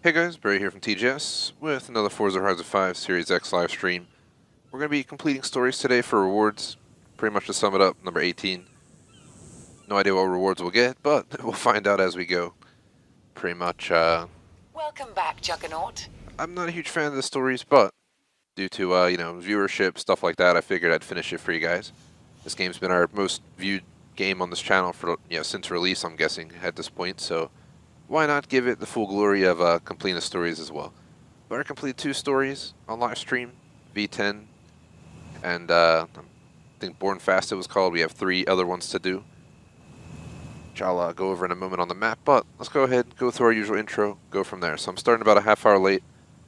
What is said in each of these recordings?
Hey guys, Barry here from TGS with another Forza Horizon 5 Series X live stream. We're going to be completing stories today for rewards. Pretty much to sum it up, number 18. No idea what rewards we'll get, but we'll find out as we go. Pretty much, Welcome back, Juggernaut. I'm not a huge fan of the stories, but due to, viewership, stuff like that, I figured I'd finish it for you guys. This game's been our most viewed game on this channel for, since release, I'm guessing, at this point, so why not give it the full glory of completing the stories as well. But I completed 2 stories on live stream, V10, and I think Born Fast it was called. We have 3 other ones to do, which I'll go over in a moment on the map, but let's go ahead, go through our usual intro, go from there. So I'm starting about a half hour late.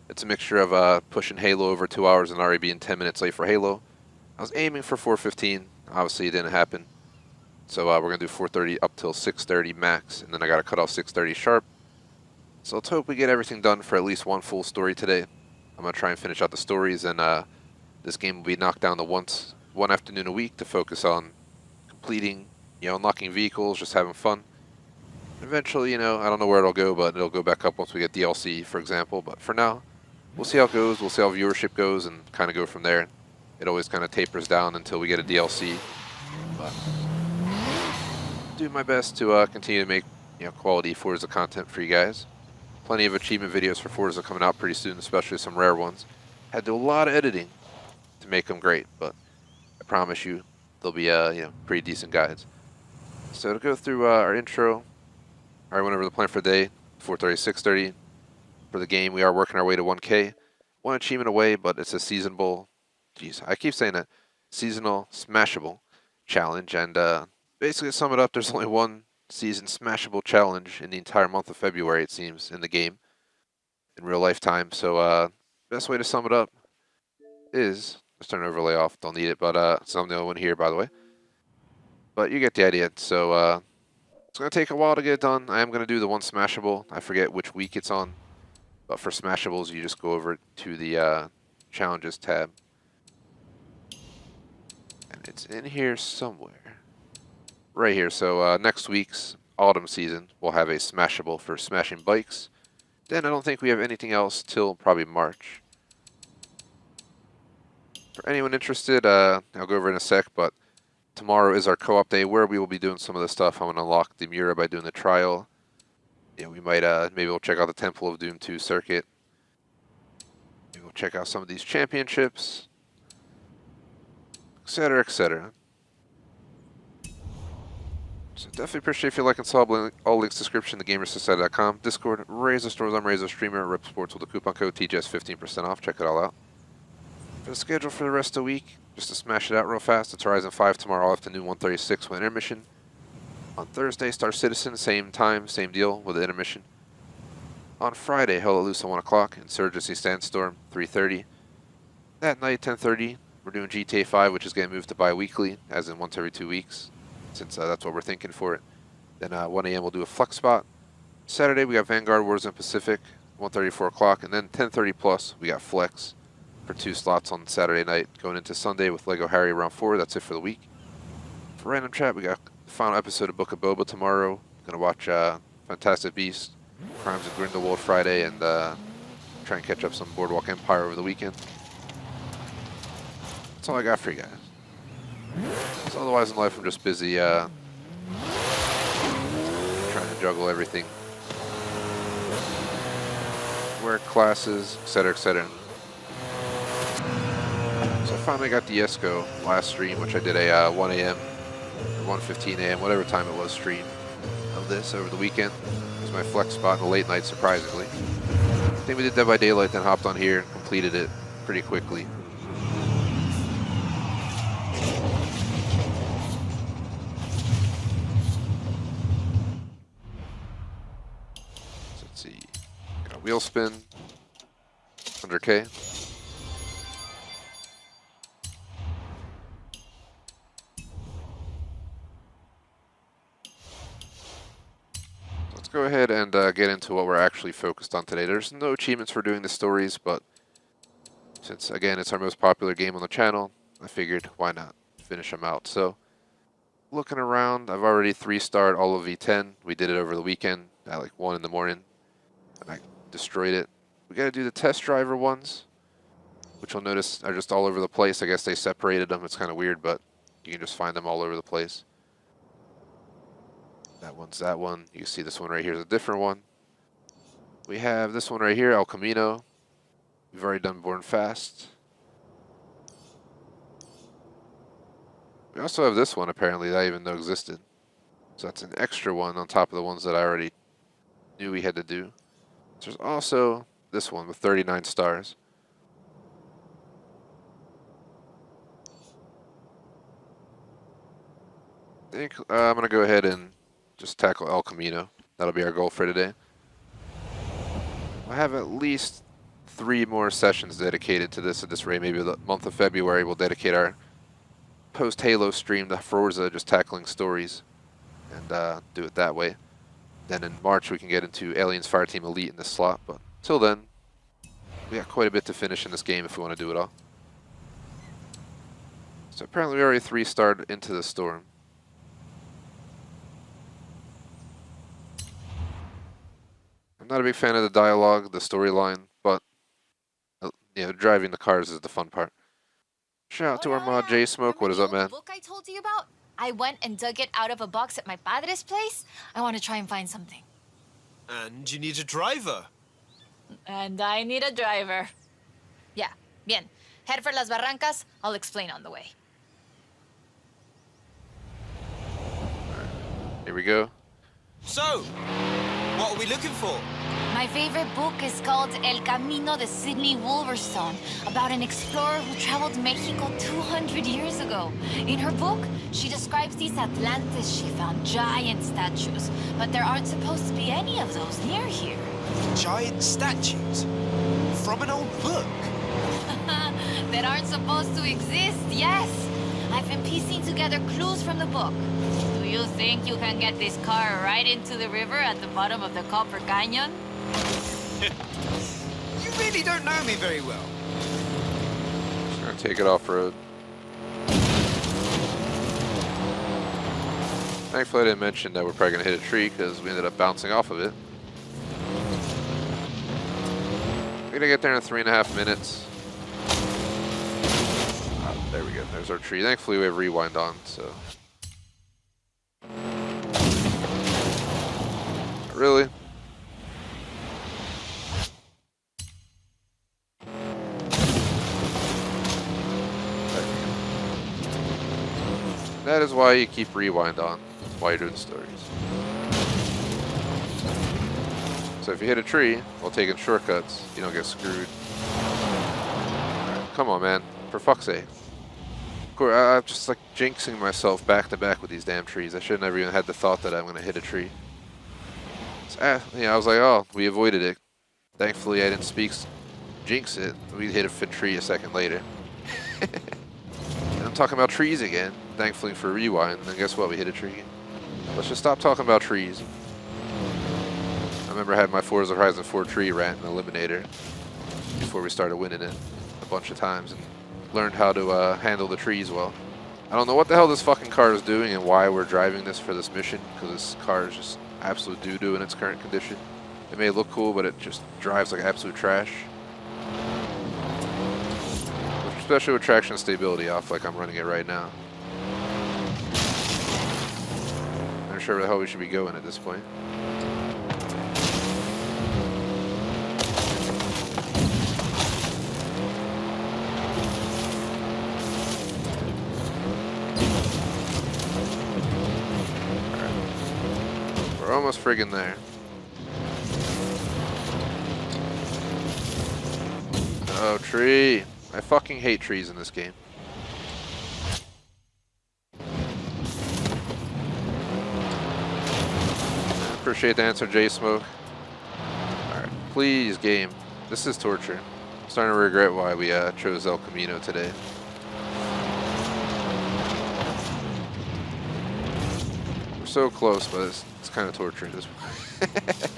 It's a mixture of pushing Halo over 2 hours and already being 10 minutes late for Halo. I was aiming for 4:15, obviously it didn't happen. So we're going to do 4:30 up till 6:30 max, and then I got to cut off 6:30 sharp. So let's hope we get everything done for at least one full story today. I'm going to try and finish out the stories, and this game will be knocked down to one afternoon a week to focus on completing, unlocking vehicles, just having fun. Eventually, I don't know where it'll go, but it'll go back up once we get DLC, for example. But for now, we'll see how it goes. We'll see how viewership goes and kind of go from there. It always kind of tapers down until we get a DLC. But do my best to continue to make quality Forza content for you guys. Plenty of achievement videos for Forza coming out pretty soon, especially some rare ones. Had to do a lot of editing to make them great, but I promise you they'll be pretty decent guides. So to go through our intro, I went over the plan for the day, 4:30, 6:30. For the game, we are working our way to 1K. One achievement away, but it's a seasonable, I keep saying that, seasonal smashable challenge, and basically to sum it up, there's only one season smashable challenge in the entire month of February, it seems, in the game, in real life time. So best way to sum it up is, let's turn overlay off, don't need it, but so I'm the only one here, by the way. But you get the idea. So it's going to take a while to get it done. I am going to do the one smashable. I forget which week it's on, but for smashables, you just go over to the challenges tab. And it's in here somewhere. Right here. So next week's autumn season, we'll have a smashable for smashing bikes. Then I don't think we have anything else till probably March. For anyone interested, I'll go over in a sec, but tomorrow is our co-op day where we will be doing some of the stuff. I'm going to unlock the Mura by doing the trial. We might, maybe we'll check out the Temple of Doom 2 circuit. Maybe we'll check out some of these championships, etc., etc. So definitely appreciate if you like and sub. All links description, thegamersociety.com, Discord, Razor Stores. I'm Razor Streamer, Rip Sports with the coupon code TGS 15% off. Check it all out. For the schedule for the rest of the week, just to smash it out real fast, it's Horizon 5 tomorrow afternoon, 1:36 with intermission. On Thursday, Star Citizen, same time, same deal with the intermission. On Friday, Hell Let Loose at 1 o'clock, Insurgency Sandstorm, 3:30. That night, 10:30, we're doing GTA 5, which is getting moved to bi-weekly, as in once every 2 weeks, since that's what we're thinking for it. Then 1 a.m. we'll do a Flex Spot. Saturday, we got Vanguard Warzone Pacific, 1:30, 4 o'clock, and then 10:30 plus, we got Flex for 2 slots on Saturday night, going into Sunday with Lego Harry around 4. That's it for the week. For random chat, we got the final episode of Book of Boba tomorrow. Gonna watch Fantastic Beasts, Crimes of Grindelwald Friday, and try and catch up some Boardwalk Empire over the weekend. That's all I got for you guys. So otherwise in life, I'm just busy trying to juggle everything. Work, classes, etc., etc. So I finally got the ESCO last stream, which I did a 1 a.m. or 1:15 a.m., whatever time it was, stream of this over the weekend. It was my Flex Spot in the late night, surprisingly. I think we did Dead by Daylight, then hopped on here and completed it pretty quickly. So let's see. Got a wheel spin, 100K. Go ahead and get into what we're actually focused on today. There's no achievements for doing the stories, but since, again, it's our most popular game on the channel, I figured why not finish them out. So, looking around, I've already 3-starred all of V10. We did it over the weekend at like 1 in the morning. And I destroyed it. We gotta do the test driver ones, which you'll notice are just all over the place. I guess they separated them. It's kind of weird, but you can just find them all over the place. That one's that one. You can see this one right here is a different one. We have this one right here, El Camino. We've already done Born Fast. We also have this one, apparently, that I even know existed. So that's an extra one on top of the ones that I already knew we had to do. There's also this one with 39 stars. I think I'm going to go ahead and just tackle El Camino. That'll be our goal for today. I have at least 3 more sessions dedicated to this at this rate. Maybe the month of February we'll dedicate our post-Halo stream to Forza, just tackling stories, and do it that way. Then in March we can get into Aliens Fireteam Elite in this slot, but till then, we got quite a bit to finish in this game if we want to do it all. So apparently we already 3-starred into the storm. I'm not a big fan of the dialogue, the storyline, but you know, driving the cars is the fun part. Shout out to our mod J Smoke. What is up, man? Book I told you about? I went and dug it out of a box at my padre's place. I want to try and find something. And you need a driver. And I need a driver. Yeah, bien. Head for Las Barrancas. I'll explain on the way. Here we go. So, what are we looking for? My favorite book is called El Camino de Sidney Wolverstone, about an explorer who traveled Mexico 200 years ago. In her book, she describes these Atlantis she found, giant statues, but there aren't supposed to be any of those near here. Giant statues? From an old book? That aren't supposed to exist, yes. I've been piecing together clues from the book. Do you think you can get this car right into the river at the bottom of the Copper Canyon? You really don't know me very well. Just gonna take it off-road. Thankfully I didn't mention that we're probably gonna hit a tree because we ended up bouncing off of it. We're gonna get there in 3.5 minutes. There we go, there's our tree. Thankfully we have rewind on, so. Really? That is why you keep rewind on while you're doing stories. So if you hit a tree while taking shortcuts, you don't get screwed. Right, come on, man. For fuck's sake. Of course, I'm just like jinxing myself back to back with these damn trees. I should have never even had the thought that I'm going to hit a tree. So, yeah, I was like, oh, we avoided it. Thankfully, I didn't jinx it. We hit a tree a second later. And I'm talking about trees again. Thankfully for rewind, and guess what? We hit a tree. Let's just stop talking about trees. I remember I had my Forza Horizon 4 tree rant and eliminator before we started winning it a bunch of times and learned how to handle the trees well. I don't know what the hell this fucking car is doing and why we're driving this for this mission, because this car is just absolute doo-doo in its current condition. It may look cool, but it just drives like absolute trash. Especially with traction stability off like I'm running it right now. I'm not sure where the hell we should be going at this point. Alright. We're almost friggin' there. Oh, tree. I fucking hate trees in this game. Appreciate the answer, J Smoke. Alright, please, game. This is torture. I'm starting to regret why we chose El Camino today. We're so close, but it's kind of torture at this point.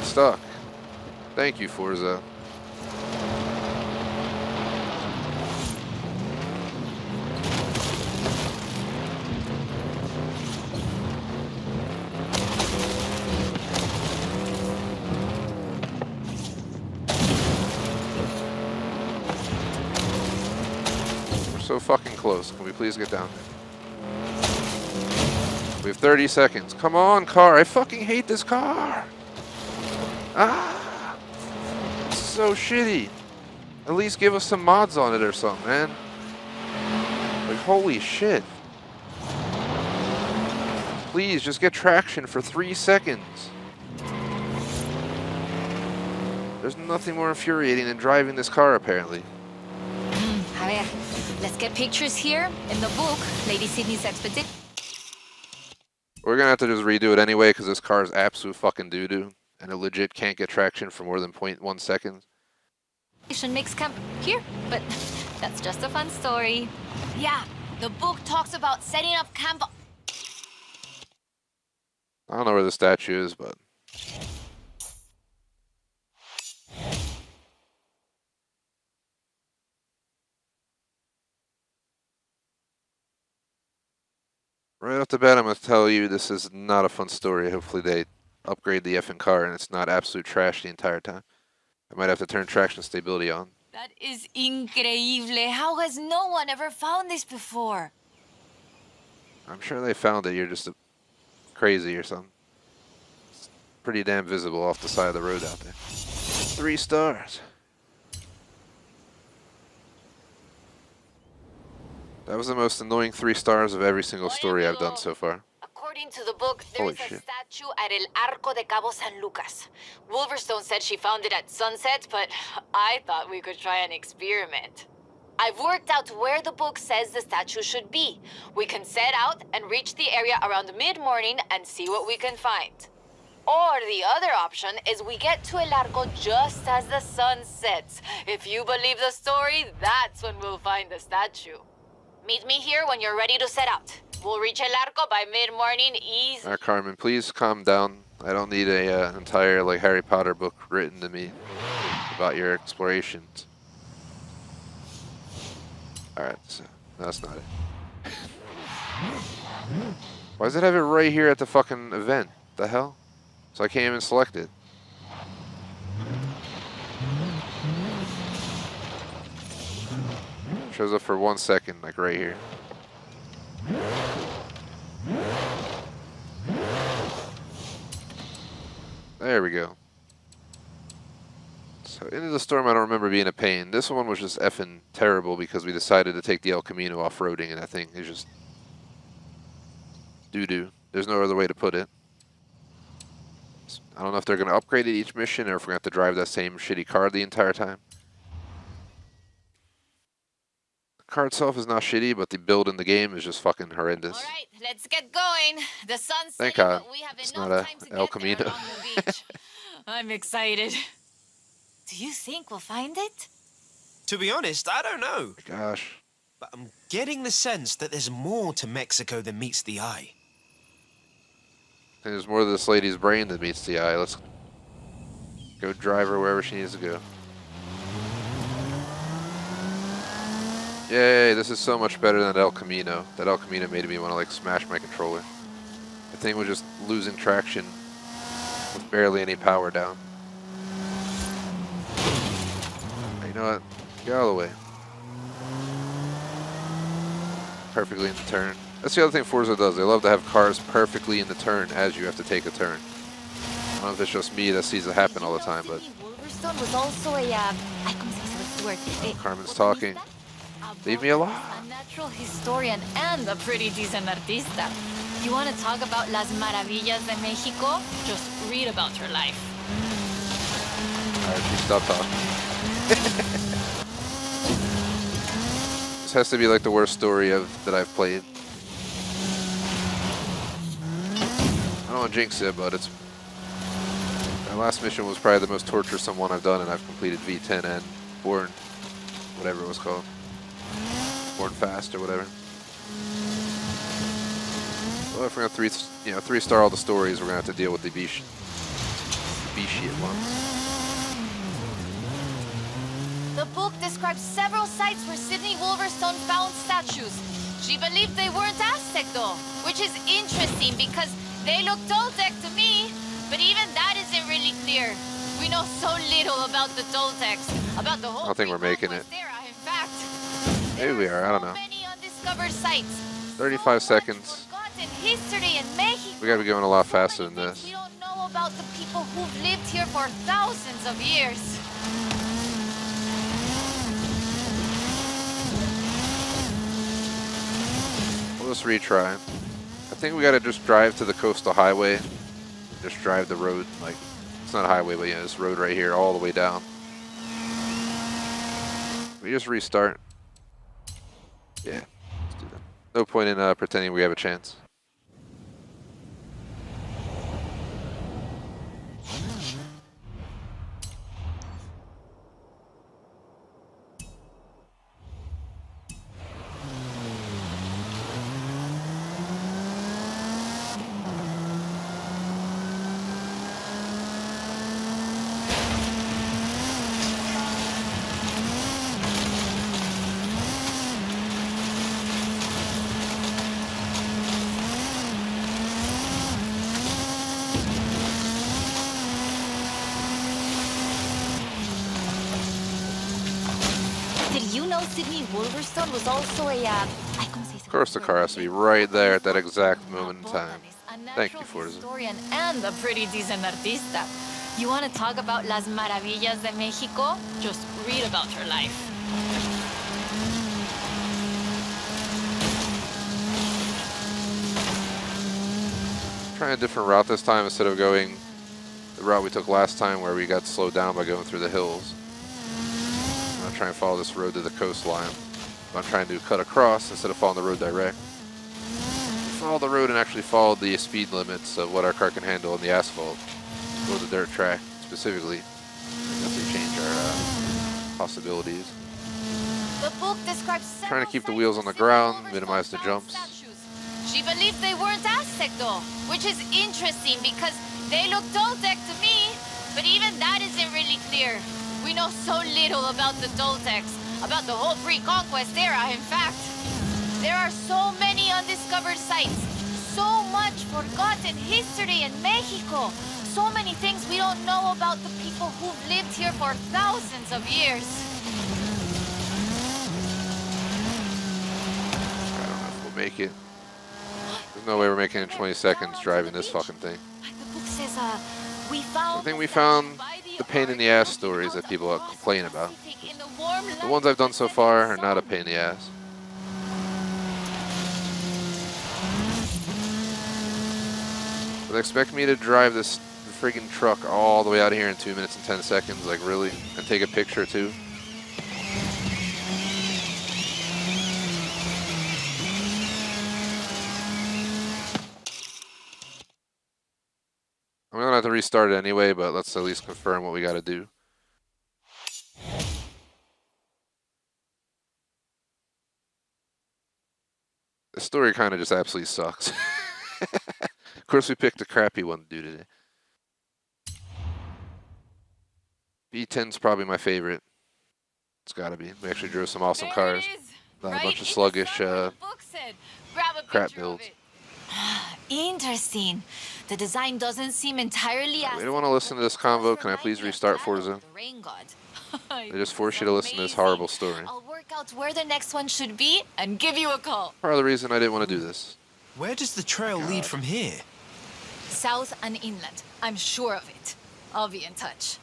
Stuck. Thank you, Forza. So fucking close. Can we please get down there? We have 30 seconds. Come on, car. I fucking hate this car. Ah! It's so shitty. At least give us some mods on it or something, man. Like, holy shit. Please, just get traction for 3 seconds. There's nothing more infuriating than driving this car, apparently. A ver, let's get pictures here. In the book, Lady Sydney's expedition We're gonna have to just redo it anyway, because this car is absolute fucking doo-doo. And it legit can't get traction for more than 0.1 seconds. makes camp here, but that's just a fun story. Yeah, the book talks about setting up camp. I don't know where the statue is, but... Right off the bat, I'm going to tell you this is not a fun story. Hopefully they upgrade the effing car and it's not absolute trash the entire time. I might have to turn traction stability on. That is increíble. How has no one ever found this before? I'm sure they found it. You're just crazy or something. It's pretty damn visible off the side of the road out there. 3 stars. That was the most annoying 3 stars of every single story I've done so far. According to the book, there is a statue at El Arco de Cabo San Lucas. Wolverstone said she found it at sunset, but I thought we could try an experiment. I've worked out where the book says the statue should be. We can set out and reach the area around mid-morning and see what we can find. Or the other option is we get to El Arco just as the sun sets. If you believe the story, that's when we'll find the statue. Meet me here when you're ready to set out. We'll reach El Arco by mid-morning easy. Alright, Carmen, please calm down. I don't need a entire like Harry Potter book written to me about your explorations. Alright, so that's not it. Why does it have it right here at the fucking event? The hell? So I can't even select it. Shows up for 1 second, like right here. There we go. So into the storm, I don't remember being a pain. This one was just effing terrible because we decided to take the El Camino off-roading, and that thing is just doo-doo. There's no other way to put it. I don't know if they're going to upgrade it each mission or if we're going to have to drive that same shitty car the entire time. The car itself is not shitty, but the build in the game is just fucking horrendous. All right, let's get going. The sun's Thank setting, God but we have it's enough not time to El get there Camino. along the beach. I'm excited. Do you think we'll find it? To be honest, I don't know. Gosh. But I'm getting the sense that there's more to Mexico than meets the eye. I think there's more to this lady's brain than meets the eye. Let's go drive her wherever she needs to go. Yay, this is so much better than El Camino. That El Camino made me want to like smash my controller. The thing was just losing traction with barely any power down. You know what? Get out of the way. Perfectly in the turn. That's the other thing Forza does. They love to have cars perfectly in the turn as you have to take a turn. I don't know if it's just me that sees it happen all the time, but... Wolverstone was also a, Carmen's talking. Leave me alone. A natural historian and a pretty decent artista. You want to talk about Las Maravillas de Mexico? Just read about her life. Alright, she stopped talking. This has to be like the worst story that I've played. I don't want to jinx it, but it's... My last mission was probably the most torturesome one I've done, and I've completed V10 and Born, whatever it was called. Born Fast or whatever. Well, if we're gonna 3-star all the stories, we're gonna have to deal with the B shit ones. The book describes several sites where Sydney Wolverstone found statues. She believed they weren't Aztec though, which is interesting because they look Toltec to me, but even that isn't really clear. We know so little about the Toltecs, about the whole... I don't think we're making it. In fact, Maybe we are, I don't know. Many undiscovered sites. 35 seconds. Forgotten history in Mexico. We gotta be going a lot So faster many than things this. we don't know about the people who've lived here for thousands of years. We'll just retry. I think we gotta just drive to the coastal highway. Just drive the road, like, it's not a highway, but yeah, this road right here all the way down. We just restart. Yeah, let's do that. No point in pretending we have a chance. Did you know Sydney Wolverstone was also a, Of course the car has to be right there at that exact moment in time. Thank you, Forza. Historian and a pretty decent artista. You want to talk about las maravillas de Mexico? Just read about her life. Trying a different route this time instead of going the route we took last time where we got slowed down by going through the hills. I'm going to try and follow this road to the coastline. I'm trying to cut across instead of following the road direct. Follow the road and actually follow the speed limits of what our car can handle on the asphalt. Or the dirt track specifically. Definitely change our possibilities. The book describes Trying to keep the wheels on the ground, minimize the jumps. She believed they weren't Aztec though, which is interesting because they look Toltec to me, but even that isn't really clear. We know so little about the Toltecs, about the whole pre-conquest era, in fact. There are so many undiscovered sites, so much forgotten history in Mexico, so many things we don't know about the people who've lived here for thousands of years. I don't know if we'll make it. There's no way we're making it in 20 seconds driving this fucking thing. The book says, we found I think we found the pain in the ass stories that people complain about. The ones I've done so far are not a pain in the ass. But they expect me to drive this friggin' truck all the way out of here in 2 minutes and 10 seconds, like really? And take a picture too? I'm gonna have to restart it anyway, but let's at least confirm what we gotta do. The story kind of just absolutely sucks. Of course we picked a crappy one to do today. B10's probably my favorite. It's gotta be. We actually drove some awesome cars. Not a bunch of sluggish crap builds. Interesting. The design doesn't seem entirely We don't want to listen to this convo. Can I please restart Forza? They just force you to listen to this horrible story. I'll work out where the next one should be and give you a call. Part of the reason I didn't want to do this. Where does the trail lead from here? South and inland. I'm sure of it. I'll be in touch.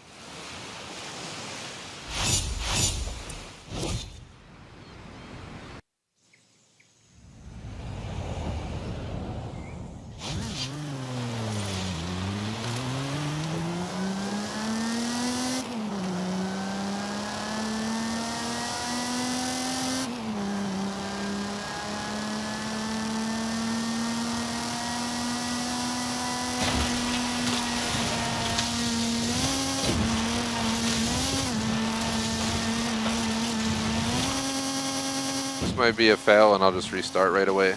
Might be a fail and I'll just restart right away.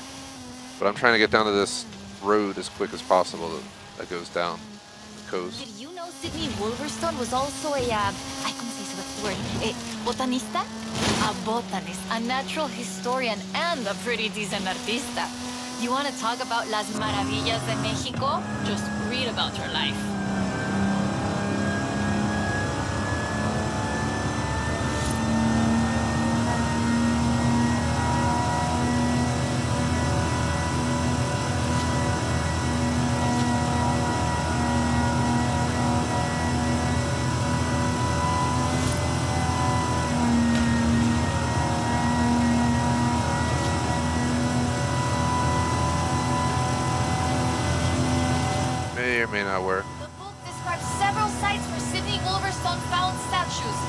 But I'm trying to get down to this road as quick as possible that goes down the coast. Did you know Sydney Wolverstone was also a, ¿cómo se dice the word? A botanista? A botanist, a natural historian, and a pretty decent artista. You want to talk about las maravillas de Mexico? Just read about her life. or may not work. The book describes several sites where Sydney Wolverstone found statues.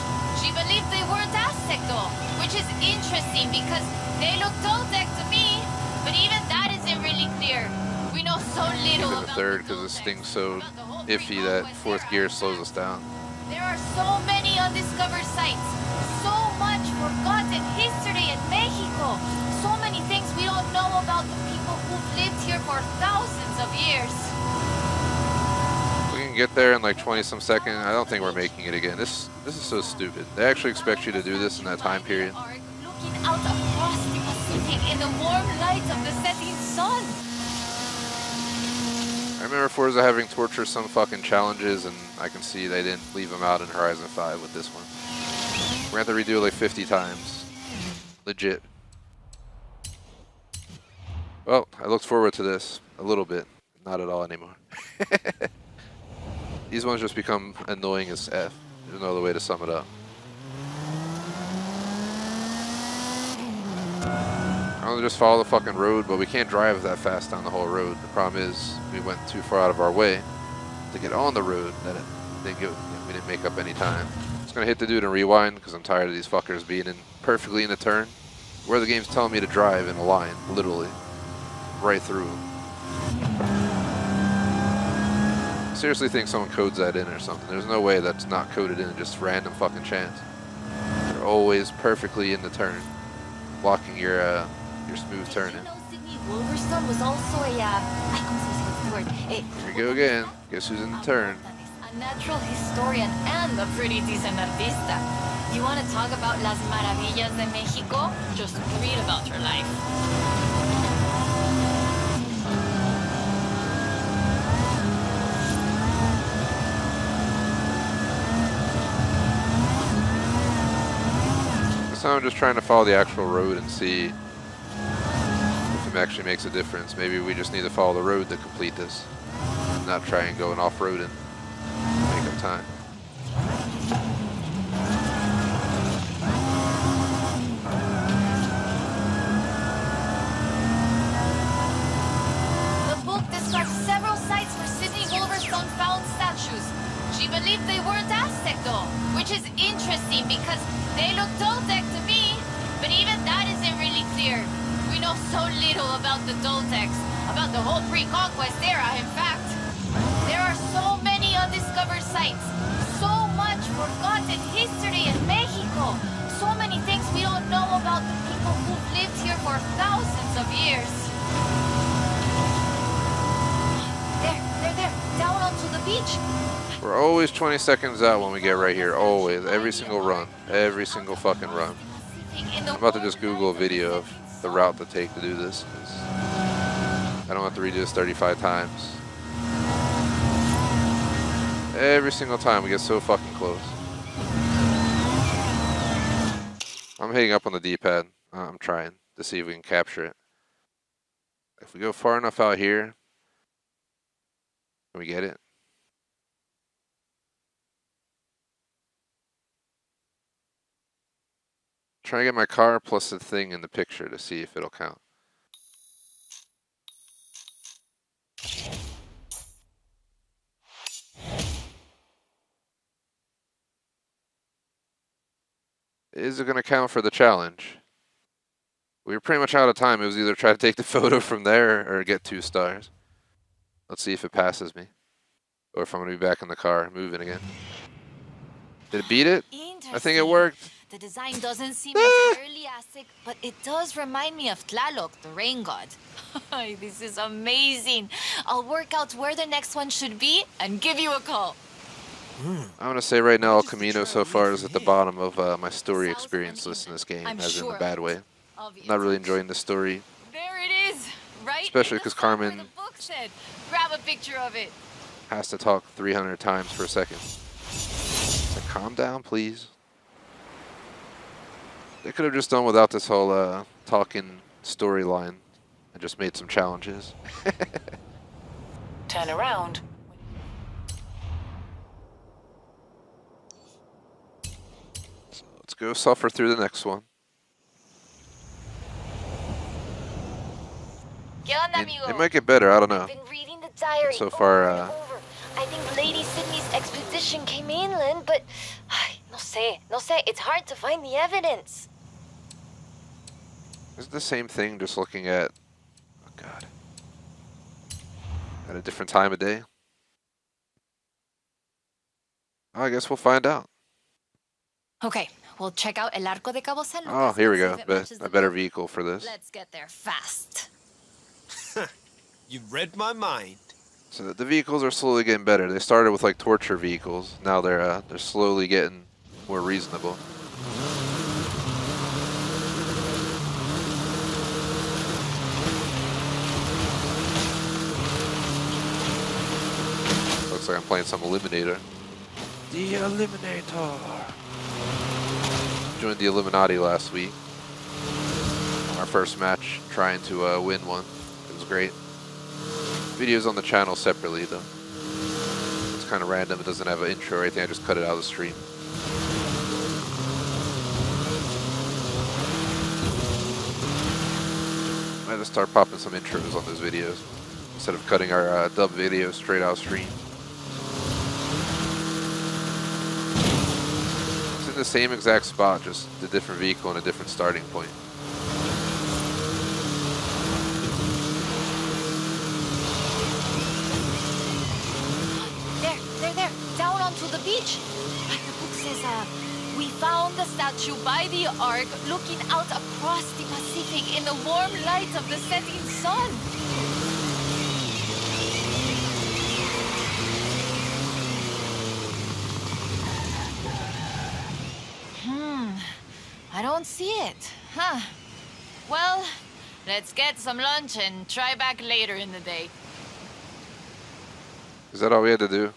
She believed they weren't Aztec though, which is interesting because they look Toltec to me, but even that isn't really clear. We know so little Give it a third because this thing's so iffy that fourth gear slows us down. There are so many undiscovered sites, so much forgotten history in Mexico, so many things we don't know about the people who've lived here for thousands of years. We can get there in like 20 some seconds. I don't think we're making it again. This is so stupid. They actually expect you to do this in that time period. Looking out across the Pacific in the warm light of the setting sun. I remember Forza having torture some fucking challenges, and I can see they didn't leave them out in Horizon 5 with this one. We're gonna have to redo it like 50 times. Legit. Well, I looked forward to this a little bit. Not at all anymore. These ones just become annoying as F. There's no other way to sum it up. I want to just follow the fucking road, but we can't drive that fast down the whole road. The problem is we went too far out of our way to get on the road that we didn't make up any time. I'm just gonna hit the dude and rewind because I'm tired of these fuckers being in perfectly in the turn where the game's telling me to drive in a line, literally, right through them. I seriously think someone codes that in or something. There's no way that's not coded in, just random fucking chance. They're always perfectly in the turn, blocking your smooth turning. You know Sydney Wolverstone was also a, Here we go again. Guess who's in the turn? a natural historian and a pretty decent artista. You want to talk about las maravillas de Mexico? Just read about her life. So I'm just trying to follow the actual road and see if it actually makes a difference. Maybe we just need to follow the road to complete this, and not try and go and off-road and make up time. The book describes several sites where Sydney Wolverstone found statues. She believed they weren't Aztec though, which is interesting because they look Toltec to me, but even that isn't really clear. We know so little about the Toltecs, about the whole pre-conquest era, in fact. There are so many undiscovered sites, so much forgotten history in Mexico, so many things we don't know about the people who've lived here for thousands of years. There, down onto the beach. We're always 20 seconds out when we get right here. Always. Every single run. Every single fucking run. I'm about to just Google a video of the route to take to do this, 'cause I don't have to redo this 35 times. Every single time we get so fucking close. I'm hitting up on the D-pad. I'm trying to see if we can capture it. If we go far enough out here, can we get it? Trying to get my car plus the thing in the picture to see if it'll count. Is it going to count for the challenge? We were pretty much out of time. It was either try to take the photo from there or get 2 stars. Let's see if it passes me. Or if I'm going to be back in the car, moving again. Did it beat it? I think it worked. The design doesn't seem entirely Aztec, but it does remind me of Tlaloc, the rain god. This is amazing. I'll work out where the next one should be and give you a call. I'm going to say right now, El Camino so far is at the bottom of my story experience list in this game, as in a bad way. I'm not really enjoying the story. There it is, right? Especially because Carmen the book said. Grab a picture of it. has to talk 300 times per second. So calm down, please. They could have just done without this whole talking storyline and just made some challenges. Turn around. So let's go suffer through the next one. ¿Qué onda, amigo? It might get better, I don't know. Been reading the diary So far, over and over. I think Lady Sydney's expedition came inland, but... No sé, it's hard to find the evidence. Is it the same thing, just looking at... Oh, God. At a different time of day? Oh, I guess we'll find out. Okay, we'll check out El Arco de Cabo San Lucas. Oh, here we and see go. if it matches A the better book. vehicle for this. Let's get there fast. You read my mind. So the vehicles are slowly getting better. They started with like torture vehicles. Now they're slowly getting more reasonable. Looks like I'm playing some Eliminator. The Eliminator. Joined the Illuminati last week. Our first match, trying to win one. It was great. Videos on the channel separately though. It's kind of random. It doesn't have an intro or anything. I just cut it out of the stream. I had to start popping some intros on those videos instead of cutting our dub videos straight out of stream. It's in the same exact spot, just a different vehicle and a different starting point. There, down onto the beach. Like the book says, we found the statue by the ark looking out across the Pacific in the warm light of the setting sun. I don't see it. Huh. Well, let's get some lunch and try back later in the day. Is that all we had to do?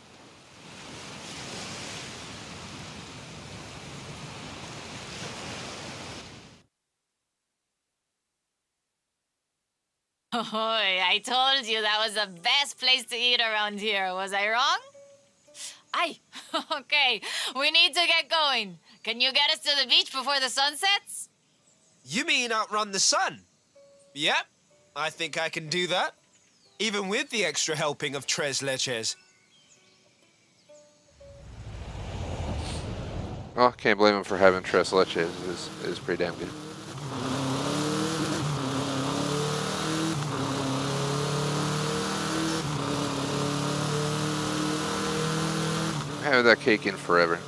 Oh, I told you that was the best place to eat around here. Was I wrong? Aye. Okay, we need to get going. Can you get us to the beach before the sun sets? You mean outrun the sun? Yep, I think I can do that. Even with the extra helping of tres leches. Oh, can't blame him for having tres leches. It is pretty damn good. I haven't had that cake in forever.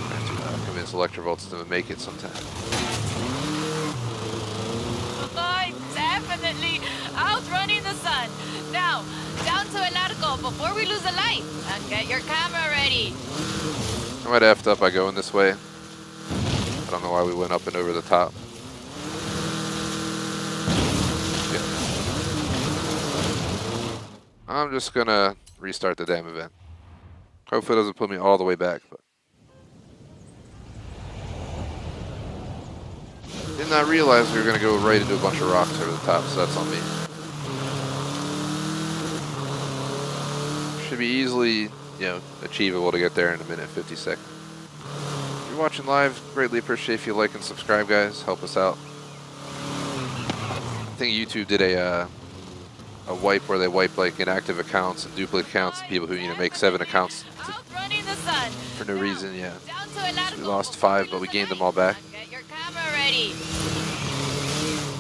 I have to convince Electrovolts to make it sometime. Definitely outrunning the sun. Now, down to El Arco before we lose a light. And get your camera ready. I might have effed up by going this way. I don't know why we went up and over the top. Yeah. I'm just gonna restart the damn event. Hopefully it doesn't put me all the way back, but did not realize we were gonna go right into a bunch of rocks over the top, so that's on me. Should be easily, achievable to get there in a minute 50 seconds. If you're watching live, greatly appreciate if you like and subscribe, guys. Help us out. I think YouTube did a wipe where they wipe like inactive accounts and duplicate accounts of people who make 7 accounts for no reason. Yeah, so we lost 5, but we gained them all back. Get your camera ready.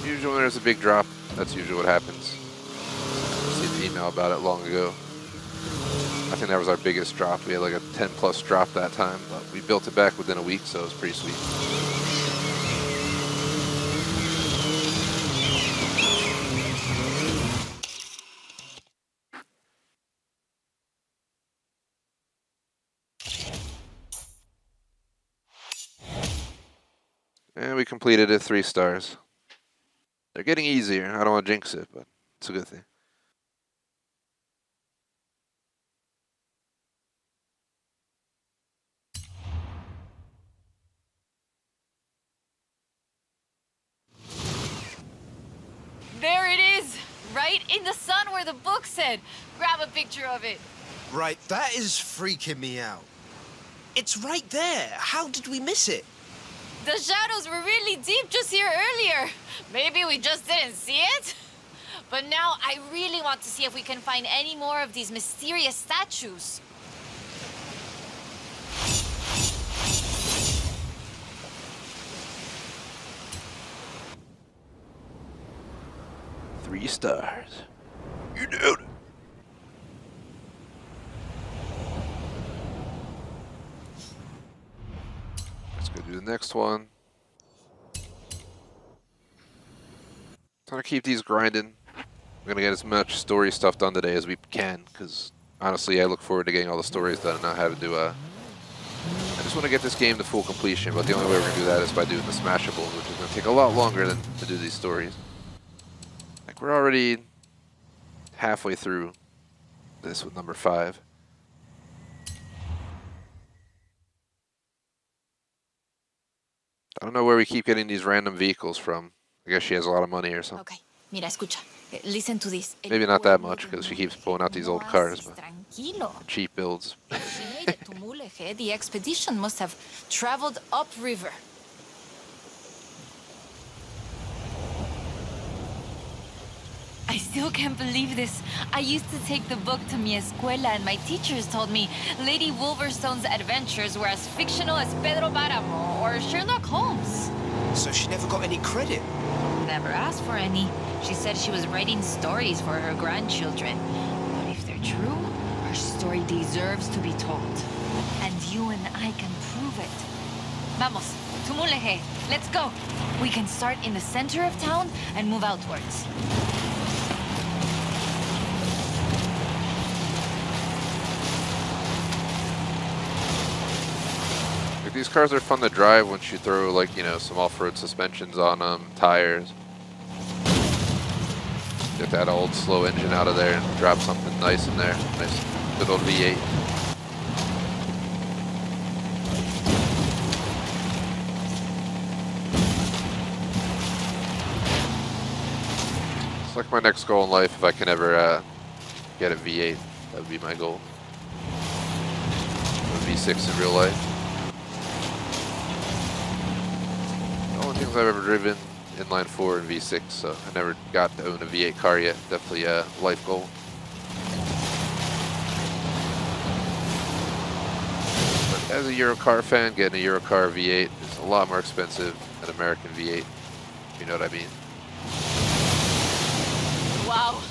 Usually when there's a big drop, that's usually what happens. I received an email about it long ago. I think that was our biggest drop. We had like a 10+ drop that time, but we built it back within a week, so it was pretty sweet. And we completed it 3 stars. They're getting easier. I don't want to jinx it, but it's a good thing. There it is. Right in the sun where the book said. Grab a picture of it. Right, that is freaking me out. It's right there. How did we miss it? The shadows were really deep just here earlier. Maybe we just didn't see it? But now I really want to see if we can find any more of these mysterious statues. Three stars. You did it. Let's go do the next one. Trying to keep these grinding. I'm gonna get as much story stuff done today as we can, because honestly, I look forward to getting all the stories done and not having to. I just want to get this game to full completion, but the only way we're gonna do that is by doing the smashables, which is gonna take a lot longer than to do these stories. Like we're already halfway through this with number 5. I don't know where we keep getting these random vehicles from. I guess she has a lot of money or something. Okay, mira, escucha. Listen to this. Maybe not that much, because she keeps pulling out these old cars, but cheap builds. She made it to Mulegé. The expedition must have traveled upriver. I still can't believe this. I used to take the book to mi escuela, and my teachers told me Lady Wolverstone's adventures were as fictional as Pedro Páramo or Sherlock Holmes. So she never got any credit? Never asked for any. She said she was writing stories for her grandchildren. But if they're true, her story deserves to be told. And you and I can prove it. Vamos, to Mulegé. Let's go. We can start in the center of town and move outwards. These cars are fun to drive once you throw, like, you know, some off-road suspensions on them, tires. Get that old slow engine out of there and drop something nice in there. Nice good old V8. It's like my next goal in life. If I can ever get a V8, that would be my goal. A V6 in real life. Things I've ever driven, inline 4 and V6, so I never got to own a V8 car yet. Definitely a life goal. But as a Eurocar fan, getting a Eurocar V8 is a lot more expensive than an American V8, if you know what I mean. Wow.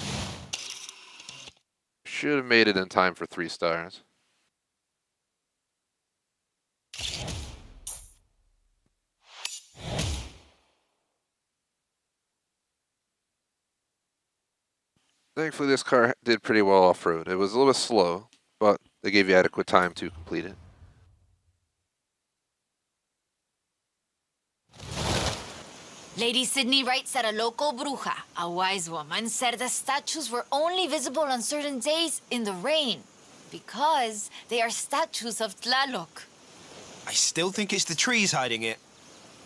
Should have made it in time for 3 stars. Thankfully, this car did pretty well off-road. It was a little bit slow, but they gave you adequate time to complete it. Lady Sydney writes that a local bruja, a wise woman, said the statues were only visible on certain days in the rain because they are statues of Tlaloc. I still think it's the trees hiding it.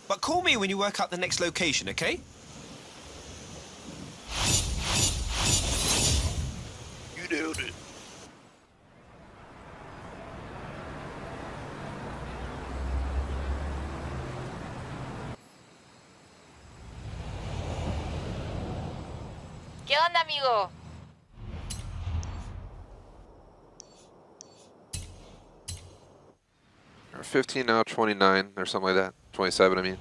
But call me when you work out the next location, okay? You nailed it. ¿Qué onda, amigo? Or 15 now, 29 or something like that. 27, I mean.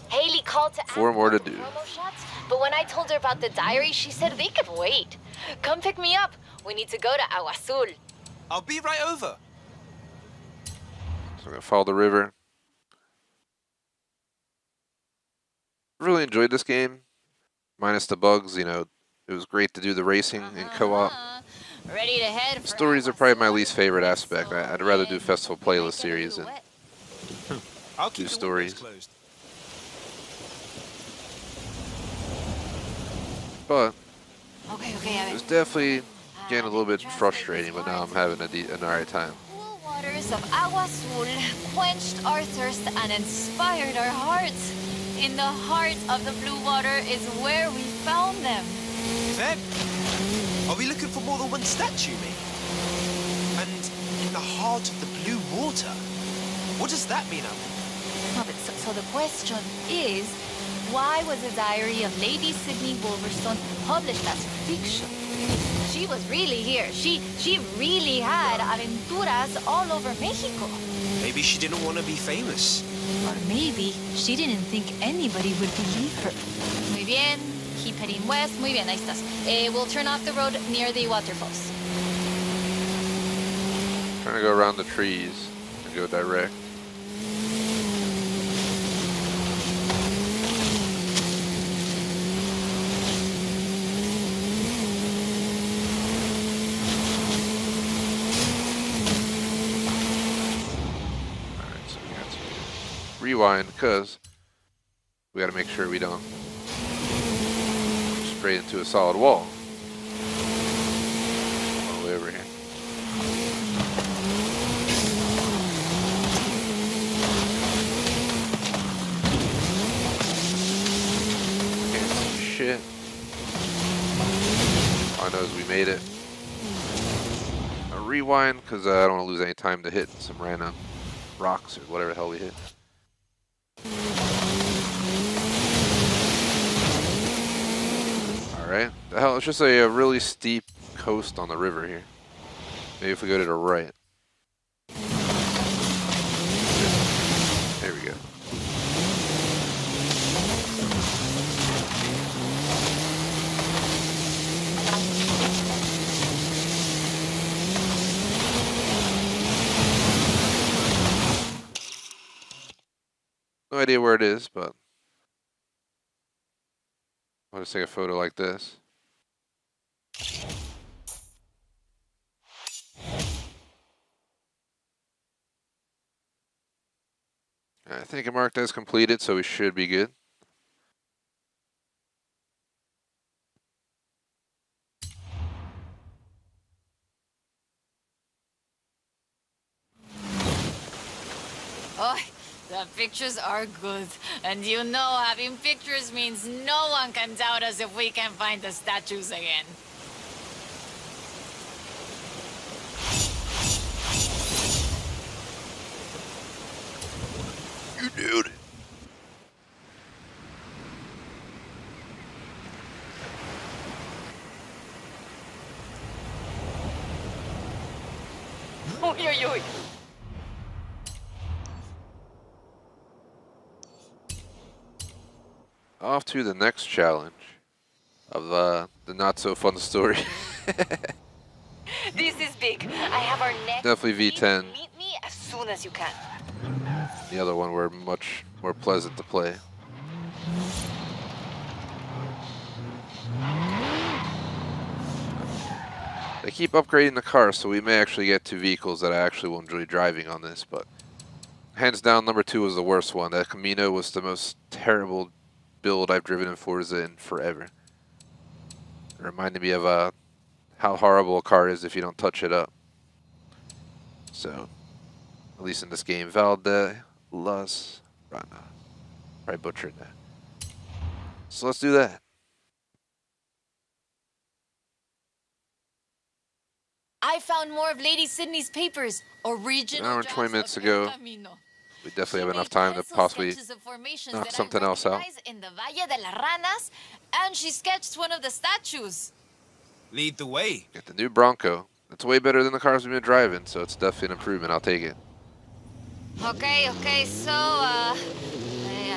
Haley called to ask 4 more to about the do. promo shots, but when I told her about the diary, she said they could wait. Come pick me up. We need to go to Agua Azul. I'll be right over. So I'm going to follow the river. Really enjoyed this game. Minus the bugs, you know, it was great to do the racing in co-op. Ready to head for Stories are Agua probably my Azul? least favorite aspect. So I'd rather do then festival we might playlist get a series little and wet. I'll keep Do the stories. windows closed. but Okay, it was definitely getting a little bit frustrating, but now I'm having an alright time. Cool waters of Agua Azul quenched our thirst and inspired our hearts. In the heart of the blue water is where we found them. Feb, are we looking for more than one statue, mate? And in the heart of the blue water? What does that mean, Alan? No, but so the question is, why was the diary of Lady Sydney Wolverstone published as fiction? She was really here. She really had aventuras all over Mexico. Maybe she didn't want to be famous. Or maybe she didn't think anybody would believe her. Muy bien. Keep heading west. Muy bien, ahí estás. We'll turn off the road near the waterfalls. Trying to go around the trees and go direct. Rewind because we got to make sure we don't straight into a solid wall all the way over here. Can't see shit. All I know is we made it. A rewind because I don't want to lose any time to hit some random rocks or whatever the hell we hit. Alright, the hell, it's just a really steep coast on the river here. Maybe if we go to the right. There we go. No idea where it is, but I'll just take a photo like this. I think it marked as completed, so we should be good. Oh, the pictures are good. And you know having pictures means no one can doubt us if we can find the statues again. You dude. Oy, oy, oy. Off to the next challenge of the not so fun story. This is big. I have our next Definitely V10. Meet me as soon as you can. The other one were much more pleasant to play. They keep upgrading the car, so we may actually get two vehicles that I actually will enjoy driving on this, but hands down, number 2 was the worst one. That Camino was the most terrible build I've driven in Forza in forever. It reminded me of how horrible a car is if you don't touch it up. So, at least in this game, Valde Las Rana. Probably butchered that. So let's do that. I found more of Lady Sydney's papers. Original An hour and 20 minutes ago. We definitely have enough time to possibly knock something else out. In the Valle de las Ranas, and she sketched one of the statues. Lead the way. Get the new Bronco. It's way better than the cars we've been driving, so it's definitely an improvement. I'll take it. Okay, so,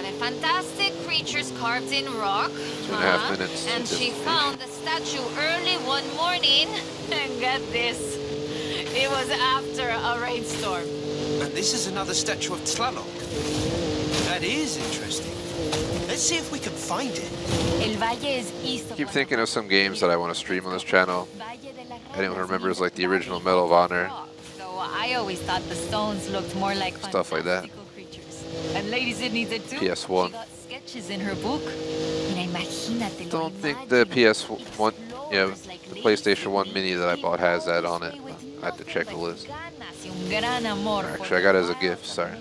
the fantastic creatures carved in rock. 2.5 minutes. And she found the statue early one morning. And get this, it was after a rainstorm. And this is another statue of Tlaloc. That is interesting. Let's see if we can find it. El Valle is east of Keep thinking of some games that I want to stream on this channel. Anyone remembers like the original Medal of Honor? So I always thought the stones looked more like Stuff like that. fantastical creatures. And Lady Sydney did too. PS1. She got sketches in her book. Don't think the PS1, yeah, the PlayStation 1 Mini that I bought has that on it. I have to check the list. Actually, I got it as a gift, sorry.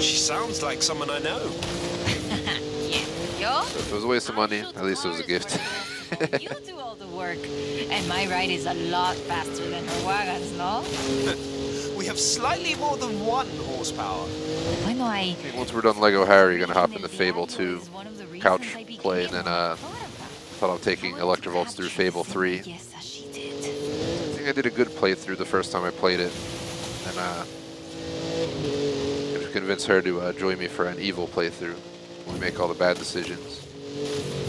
She sounds like someone I know. So if it was a waste of money, at least it was a gift. You do all the work. And my ride is a lot faster than her wagons, no? We have slightly more than 1 horsepower. Bueno, I think once we're done Lego Harry, you're going to hop into Fable 2. couch play, and then thought of taking Electrovolts through Fable 3. I think I did a good playthrough the first time I played it, and to convince her to join me for an evil playthrough when we make all the bad decisions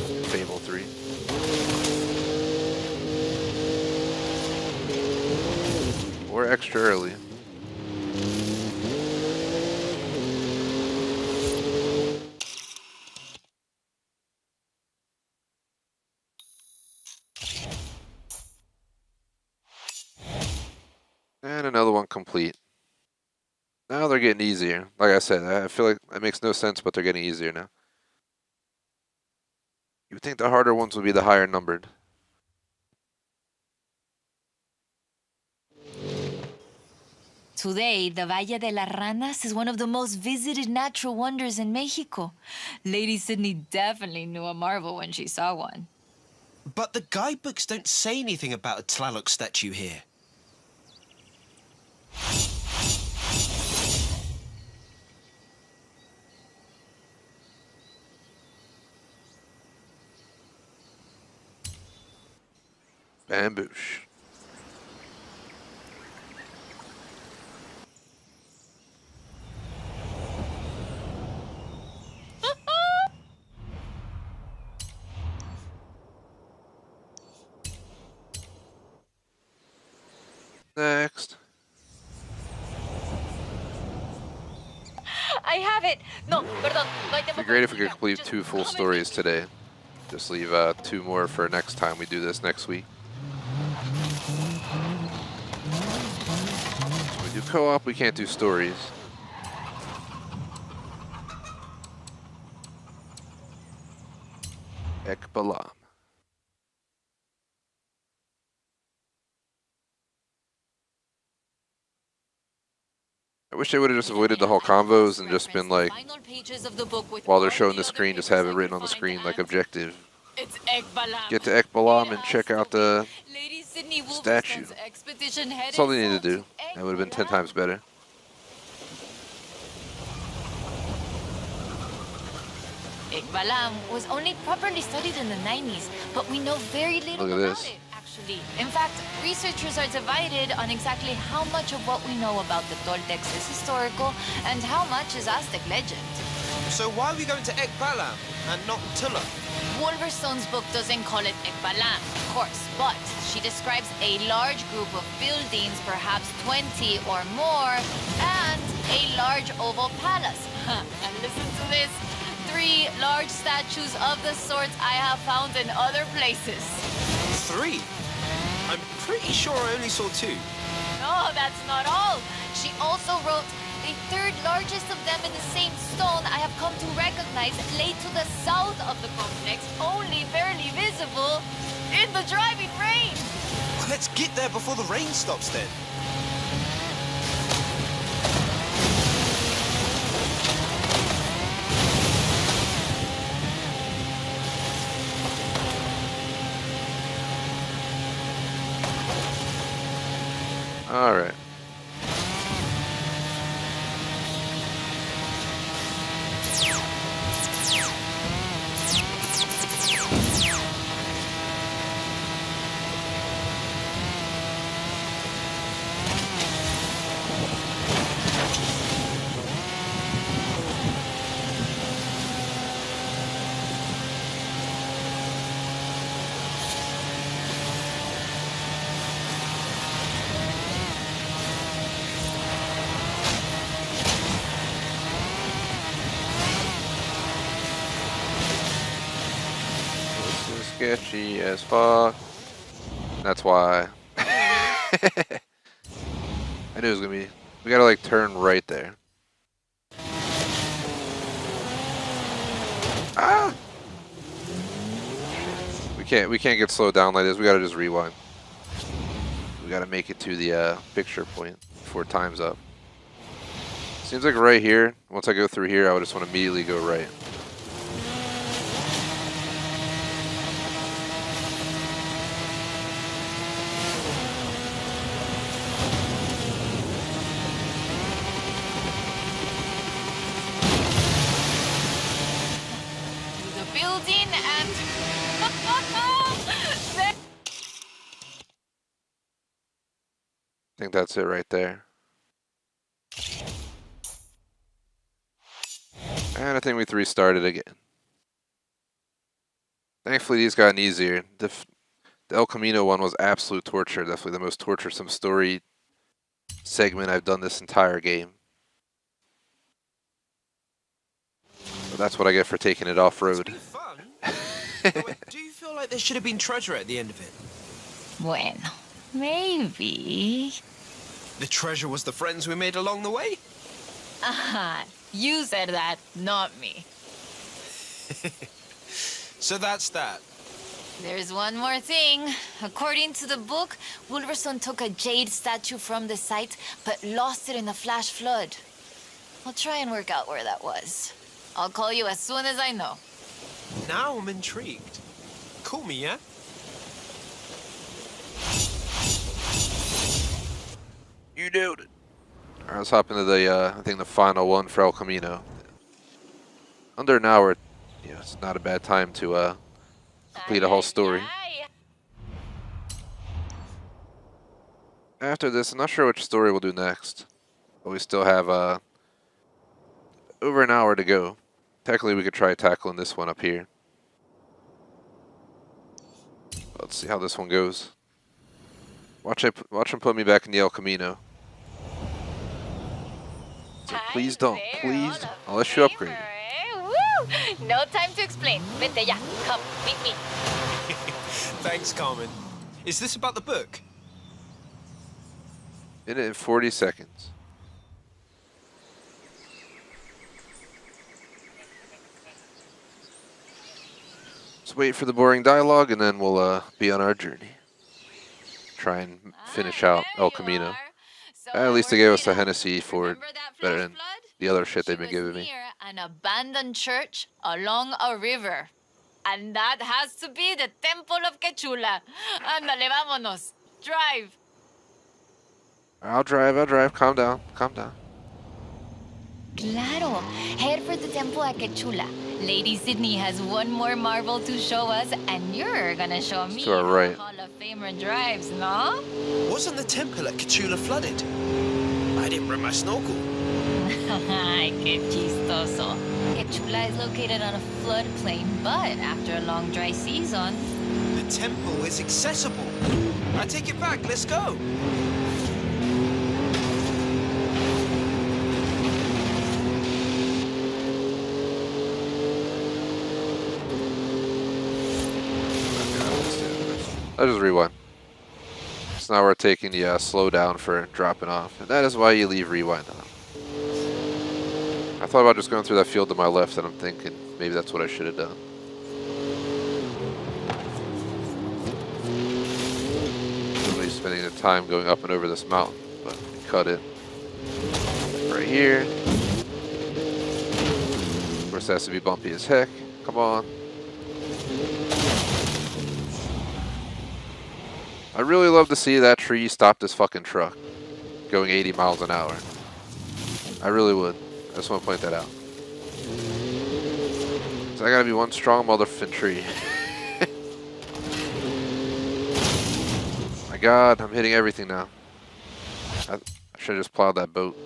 in Fable 3. Or extra early. And another one complete. Now they're getting easier. Like I said, I feel like that makes no sense, but they're getting easier now. You would think the harder ones would be the higher numbered. Today, the Valle de las Ranas is one of the most visited natural wonders in Mexico. Lady Sydney definitely knew a marvel when she saw one. But the guidebooks don't say anything about a Tlaloc statue here. Bamboosh. Next. I have it! No, perdón. No hay It'd be great if we could complete 2 full stories today. Just leave 2 more for next time we do this next week. So we do co-op, we can't do stories. Ekbalam. I wish they would have just avoided the whole convos and just been like, while they're showing the screen, just have it written on the screen like objective. Get to Ekbalam and check out the statue. That's all they need to do. That would have been 10 times better. Ekbalam was only properly studied in the 90s, but we know very little Look at about this. it, actually. In fact, researchers are divided on exactly how much of what we know about the Toltecs is historical and how much is Aztec legend. So why are we going to Ekbalam and not Tula? Wolverstone's book doesn't call it Ekbalam, of course, but she describes a large group of buildings, perhaps 20 or more, and a large oval palace. And listen to this. 3 large statues of the sorts I have found in other places. 3? I'm pretty sure I only saw 2. No, that's not all. She also wrote, the 3rd largest of them in the same stone I have come to recognize lay to the south of the complex, only barely visible in the driving rain. Well, let's get there before the rain stops then. All right. Sketchy as fuck. That's why. I knew it was gonna be. We gotta like turn right there. Ah! We can't get slowed down like this. We gotta just rewind. We gotta make it to the picture point before time's up. Seems like right here. Once I go through here, I would just want to immediately go right. building and... I think that's it right there. And I think we restarted again. Thankfully, these got easier. The El Camino one was absolute torture. Definitely the most torturesome story segment I've done this entire game. But that's what I get for taking it off-road. It's been fun. But do you feel like there should have been treasure at the end of it? Bueno, maybe... The treasure was the friends we made along the way? Aha, you said that, not me. So that's that. There's one more thing. According to the book, Wolverstone took a jade statue from the site, but lost it in the flash flood. I'll try and work out where that was. I'll call you as soon as I know. Now I'm intrigued. Call me, yeah? You nailed it. Alright, let's hop into the, I think the final one for El Camino. Under an hour, yeah, it's not a bad time to complete a whole story. After this, I'm not sure which story we'll do next, but we still have over an hour to go. Technically, we could try tackling this one up here. Let's see how this one goes. Watch him put me back in the El Camino. So please don't, please, unless you upgrade. Woo! No time to explain. Vete ya. Come, meet me. Thanks, Carmen. Is this about the book? Minute and 40 seconds. Let's wait for the boring dialogue and then we'll be on our journey. Try and finish out El Camino. At least they gave us a Hennessy for it, better than the other shit they've been giving me. Near an abandoned church along a river. And that has to be the Temple of Quechula. Ándale, vámonos. Drive. I'll drive. Calm down. Claro. Head for the temple at Quechula. Lady Sydney has one more marvel to show us, and you're gonna show me to our right. how Hall of Famer drives, no? Wasn't the temple at Quechula flooded? I didn't bring my snorkel. Ay, qué chistoso. Quechula is located on a floodplain, but after a long dry season... The temple is accessible. I take it back, let's go. I'll just rewind. So now we're taking the slow down for dropping off. And that is why you leave rewind on. I thought about just going through that field to my left and I'm thinking maybe that's what I should have done. Really spending the time going up and over this mountain, but we cut it right here. Of course, it has to be bumpy as heck. Come on. I'd really love to see that tree stop this fucking truck going 80 miles an hour. I really would. I just want to point that out. So I gotta be one strong motherfucking tree. My god, I'm hitting everything now. I should have just plowed that boat.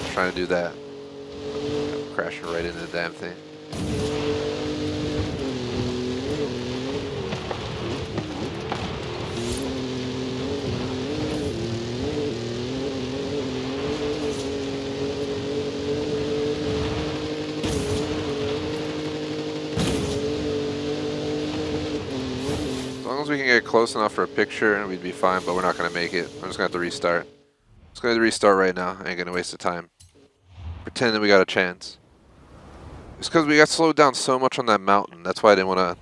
I'm trying to do that. I'm crashing right into the damn thing. As long as we can get close enough for a picture, we'd be fine, but we're not going to make it. I'm just going to have to restart. Just going to restart right now. I ain't going to waste the time. Pretend that we got a chance. It's because we got slowed down so much on that mountain. That's why I didn't want to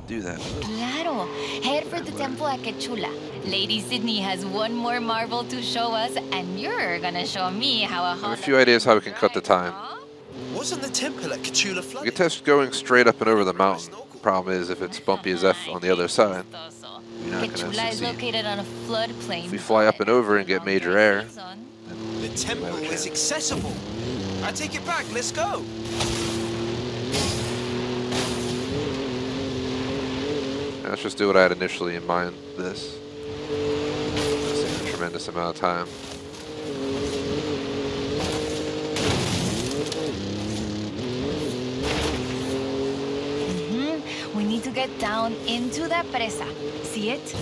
do that. Claro. Head for the temple at Quechula. Lady Sydney has one more marvel to show us, and you're going to show me how a I have a few ideas how we can cut the time. Wasn't the temple at Quechula We flooded? can test going straight up and over the mountain. Problem is, if it's bumpy as F on the other side, you're not going to Quechula is succeed. located on a floodplain. If we fly up and over and get major air, The temple is accessible. I take it back. Let's go. Let's just do what I had initially in mind. This. Saving a tremendous amount of time. We need to get down into the presa. See it?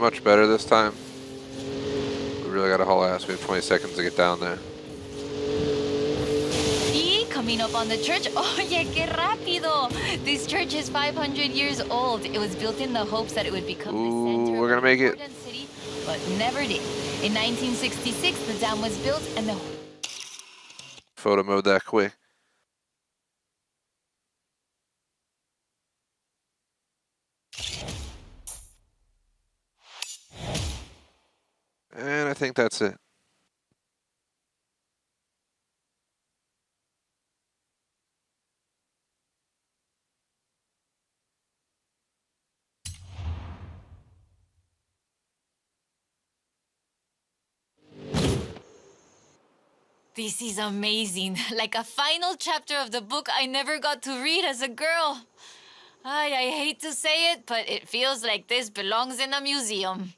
Much better this time. We really got to haul ass. We have 20 seconds to get down there. Y coming up on the church. Oye, qué rápido! This church is 500 years old. It was built in the hopes that it would become the center we're gonna of make an it. important city, but never did. In 1966, the dam was built and the Photo mode that quick. And I think that's it. This is amazing. Like a final chapter of the book I never got to read as a girl. I hate to say it, but it feels like this belongs in a museum.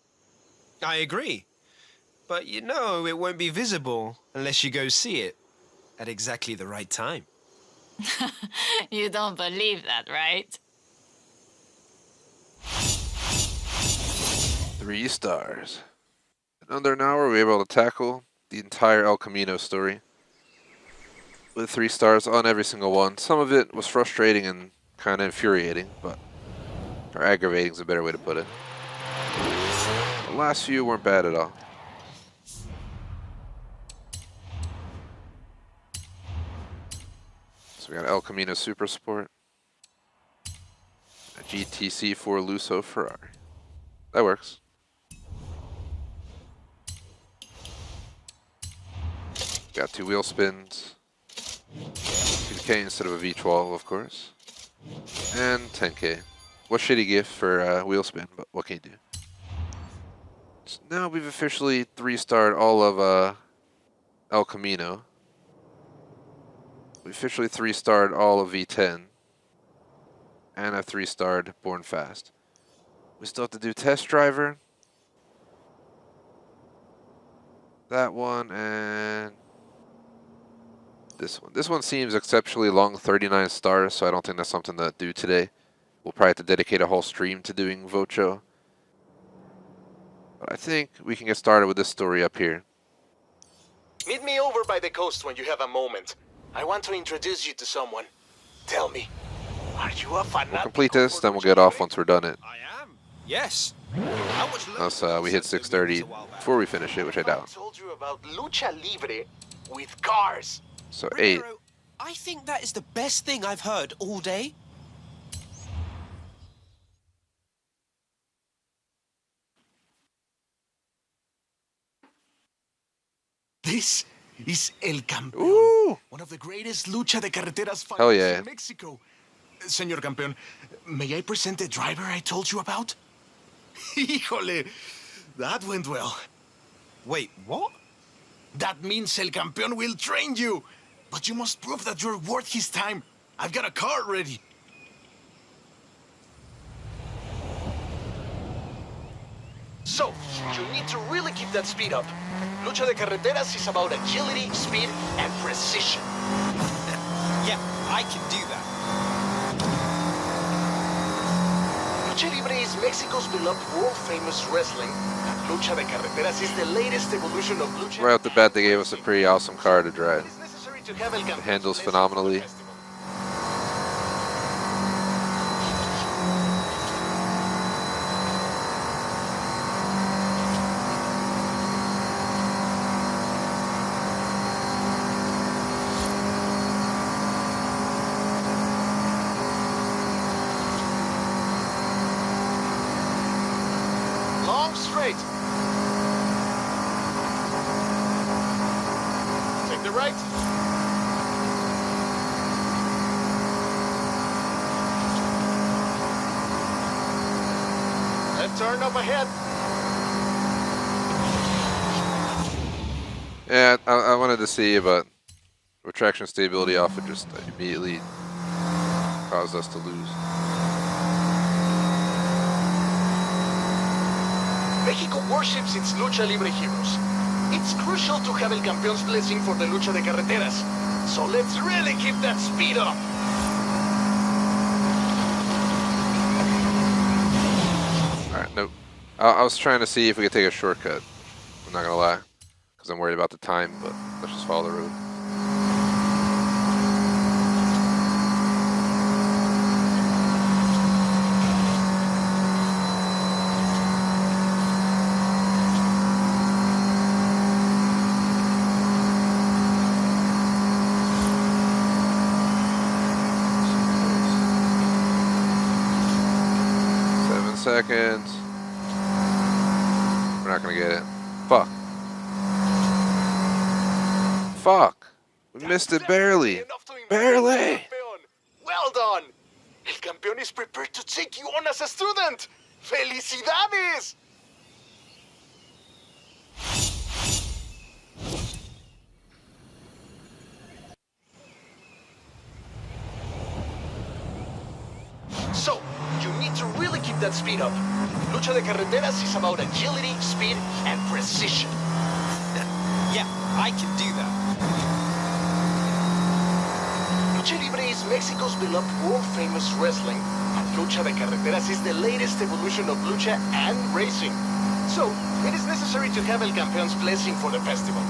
I agree. But you know it won't be visible unless you go see it at exactly the right time. You don't believe that, right? 3 stars. In under an hour, we were able to tackle the entire El Camino story with 3 stars on every single one. Some of it was frustrating and kind of infuriating, or aggravating is a better way to put it. The last few weren't bad at all. So we got El Camino Super Sport, a GTC for Lusso Ferrari. That works. Got 2 wheel spins, 2K instead of a V12, of course, and 10K. What shitty gift for wheel spin, but what can you do? So now we've officially 3-starred all of El Camino. We officially 3-starred all of V10, and I've 3-starred Born Fast. We still have to do Test Driver, that one, and this one. This one seems exceptionally long, 39 stars, so I don't think that's something to do today. We'll probably have to dedicate a whole stream to doing Vocho. But I think we can get started with this story up here. Meet me over by the coast when you have a moment. I want to introduce you to someone. Tell me, are you a fanatic? We'll complete this, then we'll get off once we're done it. I am. Yes. Unless we hit 6:30 before we finish it, which I doubt. I told you about lucha libre with cars. So 8. Romero, I think that is the best thing I've heard all day. This is El Campeón, Ooh! one of the greatest lucha de carreteras Hell fighters yeah. in Mexico. Señor Campeón, may I present the driver I told you about? Híjole, that went well. Wait, what? That means El Campeón will train you. But you must prove that you're worth his time. I've got a car ready. So, you need to really keep that speed up. Lucha de carreteras is about agility, speed, and precision. Yeah, I can do that. Lucha Libre is Mexico's beloved world-famous wrestling. And Lucha de carreteras is the latest evolution of lucha. Right off the bat, they gave us a pretty awesome car to drive. It's necessary to have El Campeón It handles place phenomenally. for the festival. straight. Take the right. Left turn up ahead. Yeah, I wanted to see, but with traction stability off, it just immediately caused us to lose. Mexico worships its lucha libre heroes. It's crucial to have El Campeon's blessing for the lucha de carreteras. So let's really keep that speed up. Alright, nope. I was trying to see if we could take a shortcut. I'm not gonna lie. Because I'm worried about the time, but let's just follow the road. Seconds. We're not gonna get it. Fuck. Fuck. We missed it barely. Barely. Well done. El Campeón is prepared to take you on as a student. ¡Felicidades! So, you need to really keep that speed up. Lucha de carreteras is about agility, speed, and precision. Yeah, I can do that. Lucha Libre is Mexico's beloved world-famous wrestling, and Lucha de Carreteras is the latest evolution of lucha and racing. So, it is necessary to have El Campeon's blessing for the festival.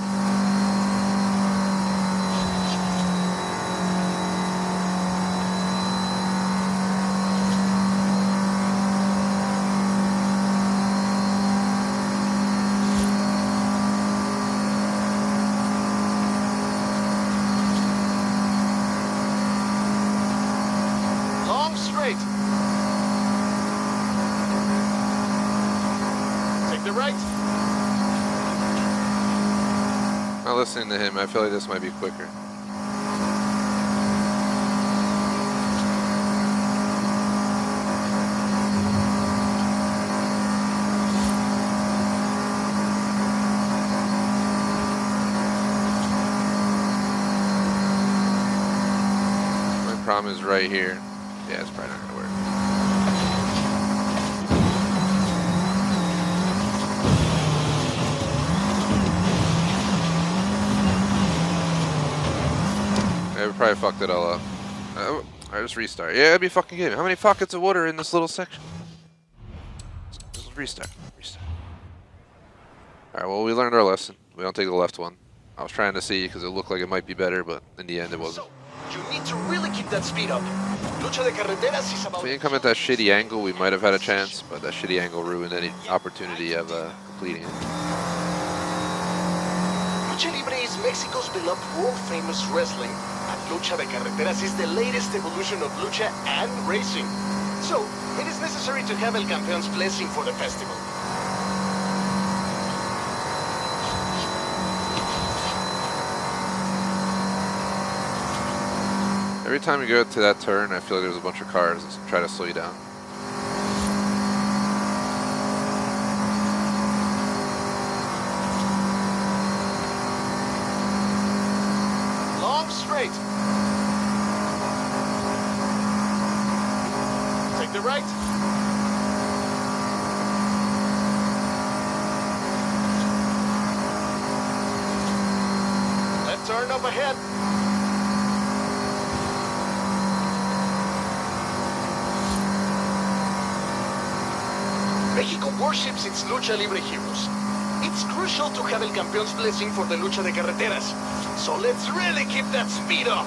Straight. Take the right. Not listening to him. I feel like this might be quicker. My problem is right here. Yeah, it's probably not gonna work. Yeah, we probably fucked it all up. Alright, just restart. Yeah, it'd be fucking game. How many pockets of water in this little section? Just restart. Alright, well, we learned our lesson. We don't take the left one. I was trying to see because it looked like it might be better, but in the end it wasn't. So, you need to really keep that speed up. Lucha de carreteras is about... If we didn't come at that shitty angle, we might have had a chance, but that shitty angle ruined any opportunity of completing it. Lucha Libre is Mexico's beloved world-famous wrestling, and Lucha de Carreteras is the latest evolution of lucha and racing. So, it is necessary to have El Campeon's blessing for the festival. Every time you go to that turn, I feel like there's a bunch of cars that try to slow you down. Long straight. Take the right. Left turn up ahead. Mexico worships its lucha libre heroes. It's crucial to have El Campeon's blessing for the lucha de carreteras. So let's really keep that speed up.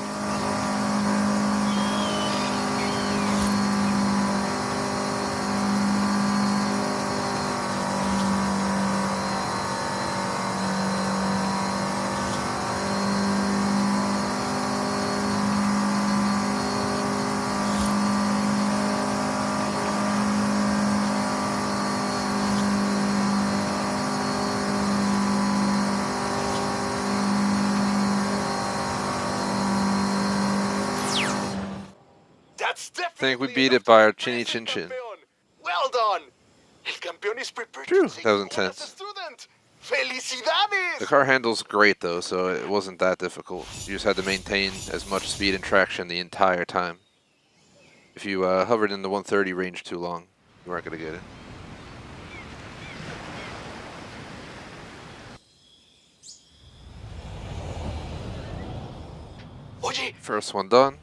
That's definitely think we beat enough it by to our impress chinny El chin chin. Campeón. Well done. El Campeón is prepared True, to take that was you on as a intense. student. Felicidades! The car handles great though, so it wasn't that difficult. You just had to maintain as much speed and traction the entire time. If you hovered in the 130 range too long, you weren't going to get it. Oye, First one done.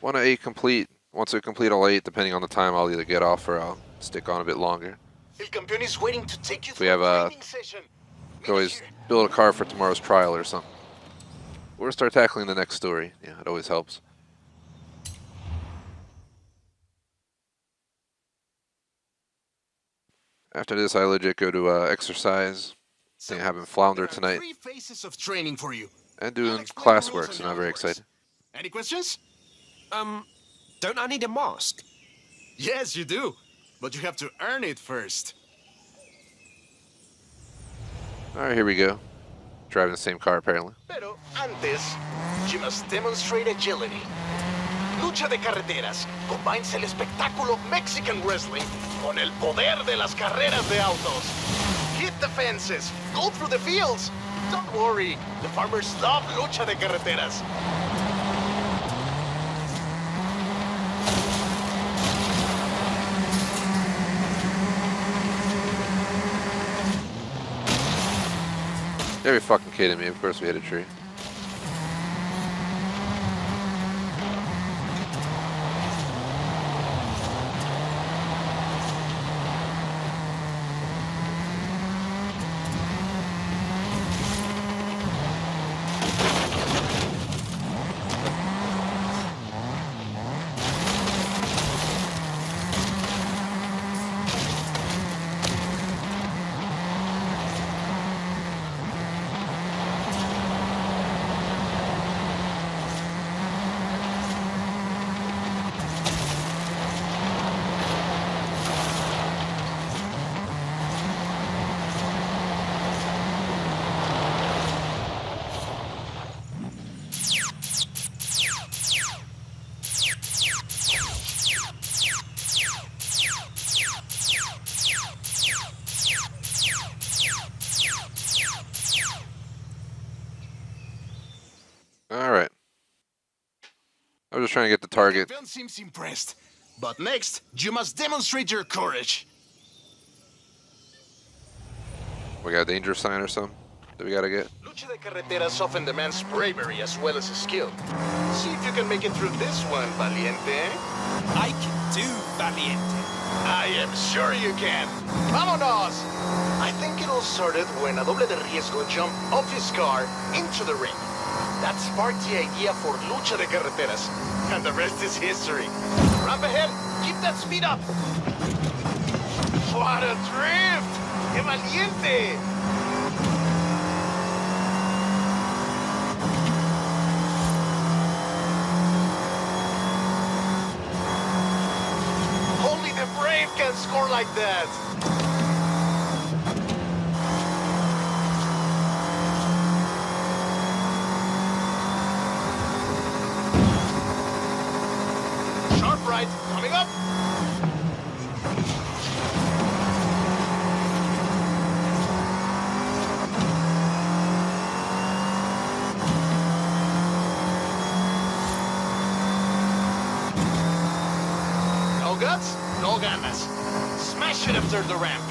One of 8 complete. Once I complete all 8, depending on the time, I'll either get off or I'll stick on a bit longer. El Campeón is waiting to take you We through have a a training session. Could always build a car for tomorrow's trial or something. Or start tackling the next story. Yeah, it always helps. After this, I legit go to exercise. I think I have him flounder There are tonight. 3 phases of training for you. And I'll doing explain the rules classwork, and so how I'm it very works. excited. Any questions? Don't I need a mask? Yes, you do. But you have to earn it first. Alright, here we go. Driving the same car, apparently. Pero antes, you must demonstrate agility. Lucha de Carreteras combines el espectáculo Mexican wrestling con el poder de las carreras de autos. Hit the fences, go through the fields. Don't worry, the farmers love Lucha de Carreteras. You're fucking kidding me. Of course we hit a tree. Alright. I was just trying to get the target. Campeón seems impressed. But next, you must demonstrate your courage. We got a danger sign or something that we gotta get. Lucha de Carreteras often demands bravery as well as skill. See if you can make it through this one, Valiente. I can do Valiente. I am sure you can. Vámonos! I think it all started when a doble de riesgo jumped off his car into the ring. That sparked the idea for Lucha de Carreteras, and the rest is history. Ramp ahead, keep that speed up. What a drift! ¡Qué valiente! Only the brave can score like that. Sharp right, coming up. No guts, no ganas. Smash it after the ramp.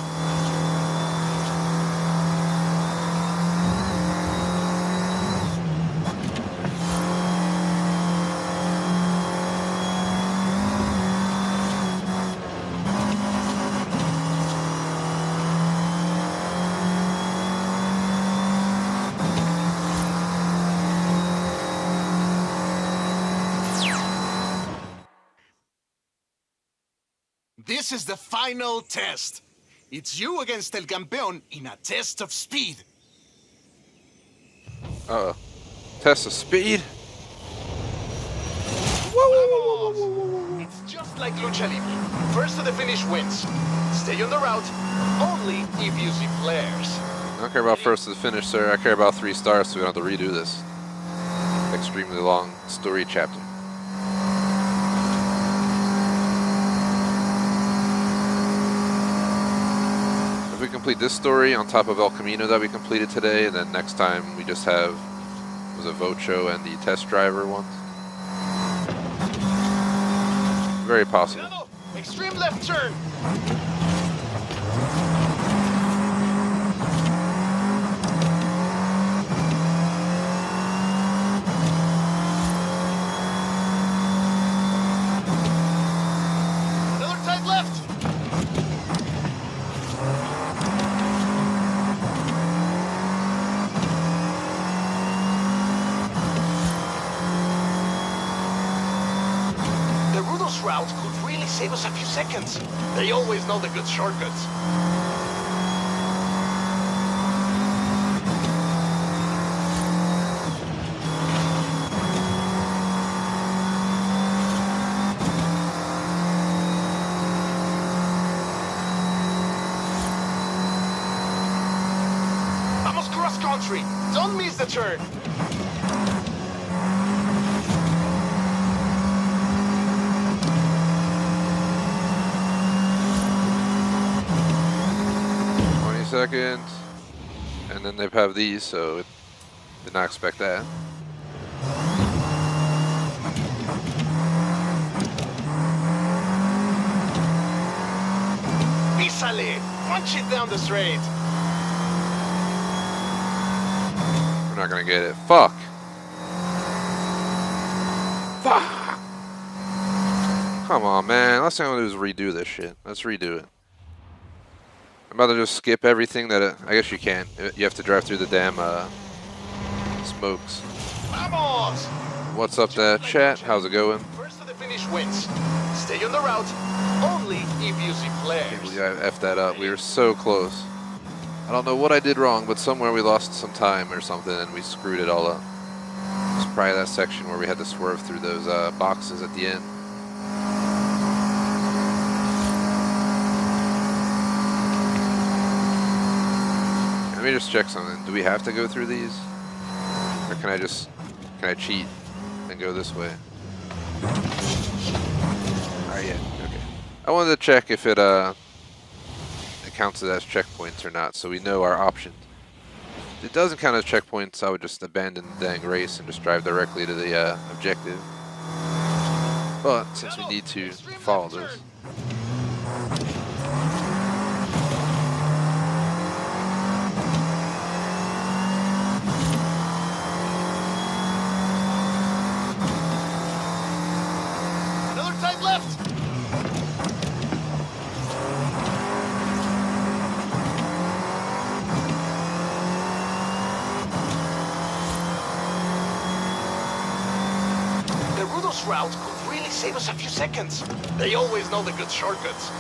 This is the final test. It's you against El Campeón in a test of speed. Uh-oh. Test of speed. Vamos! It's just like Lucha Libre. First to the finish wins. Stay on the route, only if you see flares. I don't care about first to the finish, sir. I care about 3 stars so we don't have to redo this. extremely long story chapter. If we complete this story on top of El Camino that we completed today, and then next time we just have was a Vocho and the test driver ones. Very possible. Extreme left turn. Another tight left. The Rudos route could really save us a few seconds. They always know the good shortcuts. Vamos cross country. Don't miss the turn. Seconds, and then they have these, so it did not expect that. Písale! Punch it down the straight. We're not gonna get it. Fuck. Fuck. Come on, man. Last thing I'm gonna do is redo this shit. Let's redo it. I'm about to just skip everything that I guess you can. You have to drive through the damn smokes. Vamos! What's up, there, chat? How's it going? First to the finish wins. Stay on the route, only if you see I flares. can't believe I effed that up. We were so close. I don't know what I did wrong, but somewhere we lost some time or something and we screwed it all up. It's probably that section where we had to swerve through those boxes at the end. Let me just check something. Do we have to go through these? Or can I cheat and go this way? Oh yeah, okay. I wanted to check if it counts it as checkpoints or not, so we know our options. If it doesn't count as checkpoints, I would just abandon the dang race and just drive directly to the objective. But since we need to follow this. Route could really save us a few seconds. They always know the good shortcuts.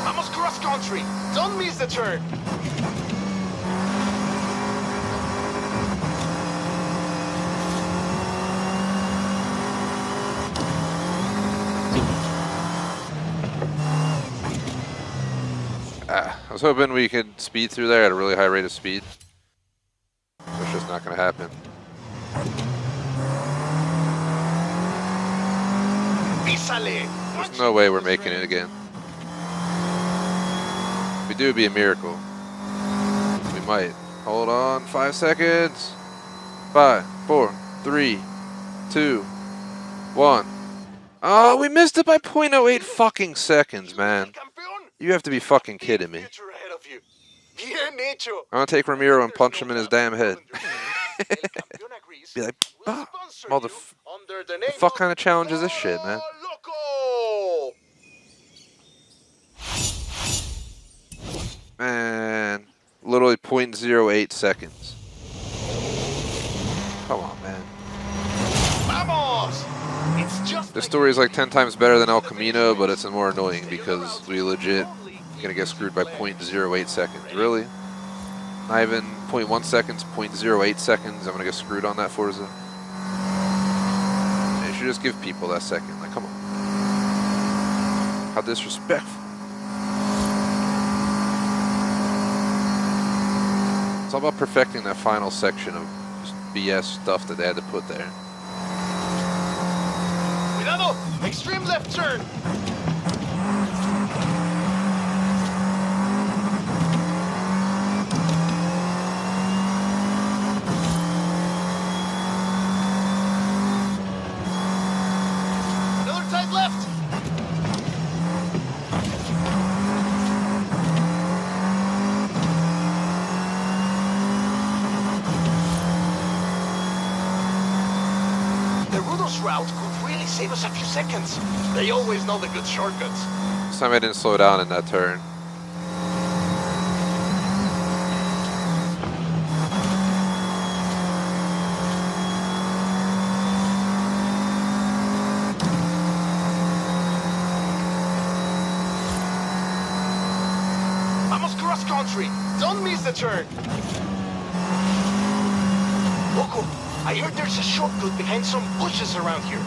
Vamos cross country. Don't miss the turn. I was hoping we could speed through there at a really high rate of speed. That's just not going to happen. There's no way we're making it again. If we do, it'd be a miracle. We might. Hold on, 5 seconds. 5, 4, 3, 2, 1. Oh, we missed it by 0.08 fucking seconds, man. You have to be fucking kidding me. I'm gonna take Ramiro and punch him in his damn head. Be like, bah, what the fuck kind of challenge is this shit, man? Man, literally 0.08 seconds. Come on, man. This story is like 10 times better than El Camino, but it's more annoying because we legit gonna get screwed by 0.08 seconds. Really? Not even 0.1 seconds, 0.08 seconds. I'm gonna get screwed on that Forza. They should just give people that second. Like, come on. How disrespectful. It's all about perfecting that final section of just BS stuff that they had to put there. Cuidado! Extreme left turn! Another tight left! The Rudos route could really save us a few seconds. They always know the good shortcuts. This time I didn't slow down in that turn. Vamos cross country. Don't miss the turn. Loco, I heard there's a shortcut behind some bushes around here.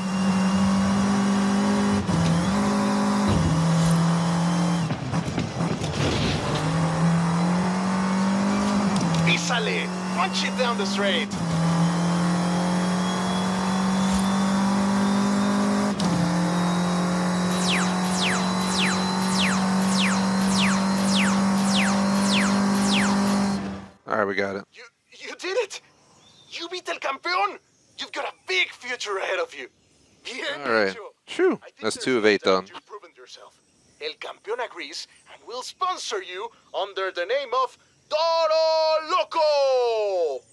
Písale! Punch it down the straight. Alright, we got it. You did it! You beat El Campeón! You've got a big future ahead of you. Bien Alright. hecho. Shoo. I think That's there's 2 of no 8 doubt done. You've proven yourself. El Campeón agrees and will sponsor you under the name of Toro Loco!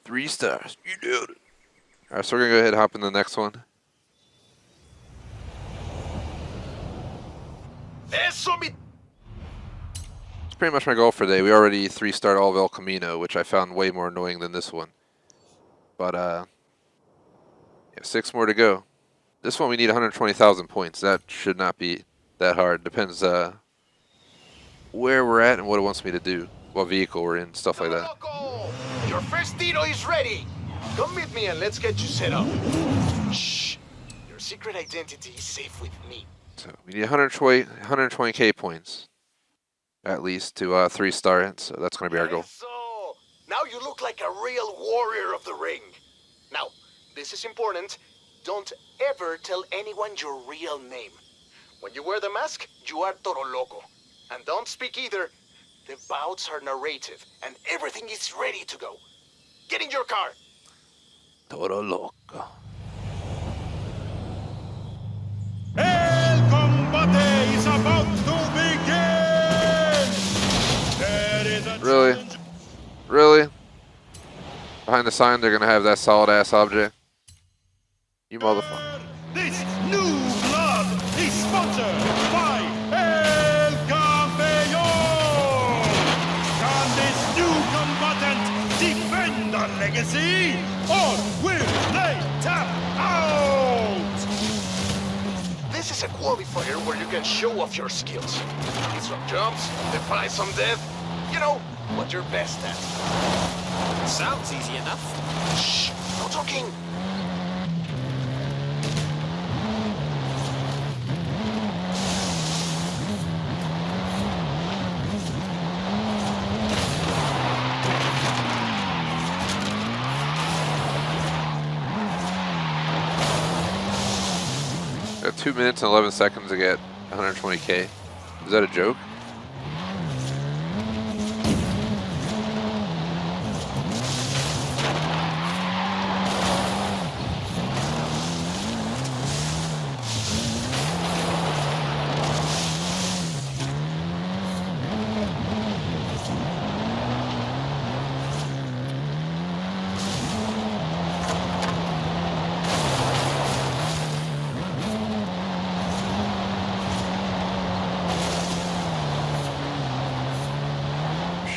3 stars. You did it. Alright, so we're gonna go ahead and hop in the next one. Eso mi... It's pretty much my goal for today. We already 3-starred all of El Camino, which I found way more annoying than this one. But, yeah, 6 more to go. This one we need 120,000 points. That should not be that hard. Depends, where we're at and what it wants me to do. What vehicle we're in, stuff like that. Loco! Your first Tito is ready! Come meet me and let's get you set up. Shh! Your secret identity is safe with me. So we need 120k points, at least, to 3-star it. So that's going to be our goal. So, now you look like a real warrior of the ring. Now, this is important. Don't ever tell anyone your real name. When you wear the mask, you are Toro Loco. And don't speak either. The bouts are narrative, and everything is ready to go. Get in your car. Toro Loco. El combate is about to begin! There is a Really? challenge. Really? Behind the sign, they're going to have that solid-ass object? You motherfucker. This new blood is sponsored by El Campeón! Can this new combatant defend the legacy? Or will they tap out? This is a qualifier where you can show off your skills. Get some jumps, defy some death. You know, what you're best at. Sounds easy enough. Shh, no talking. Got 2 minutes and 11 seconds to get 120k. Is that a joke?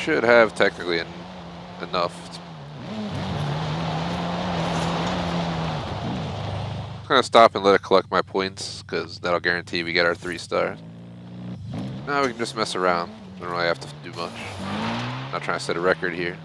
Should have technically enough. I'm gonna stop and let it collect my points because that'll guarantee we get our 3 stars. No, we can just mess around. We don't really have to do much. Not trying to set a record here.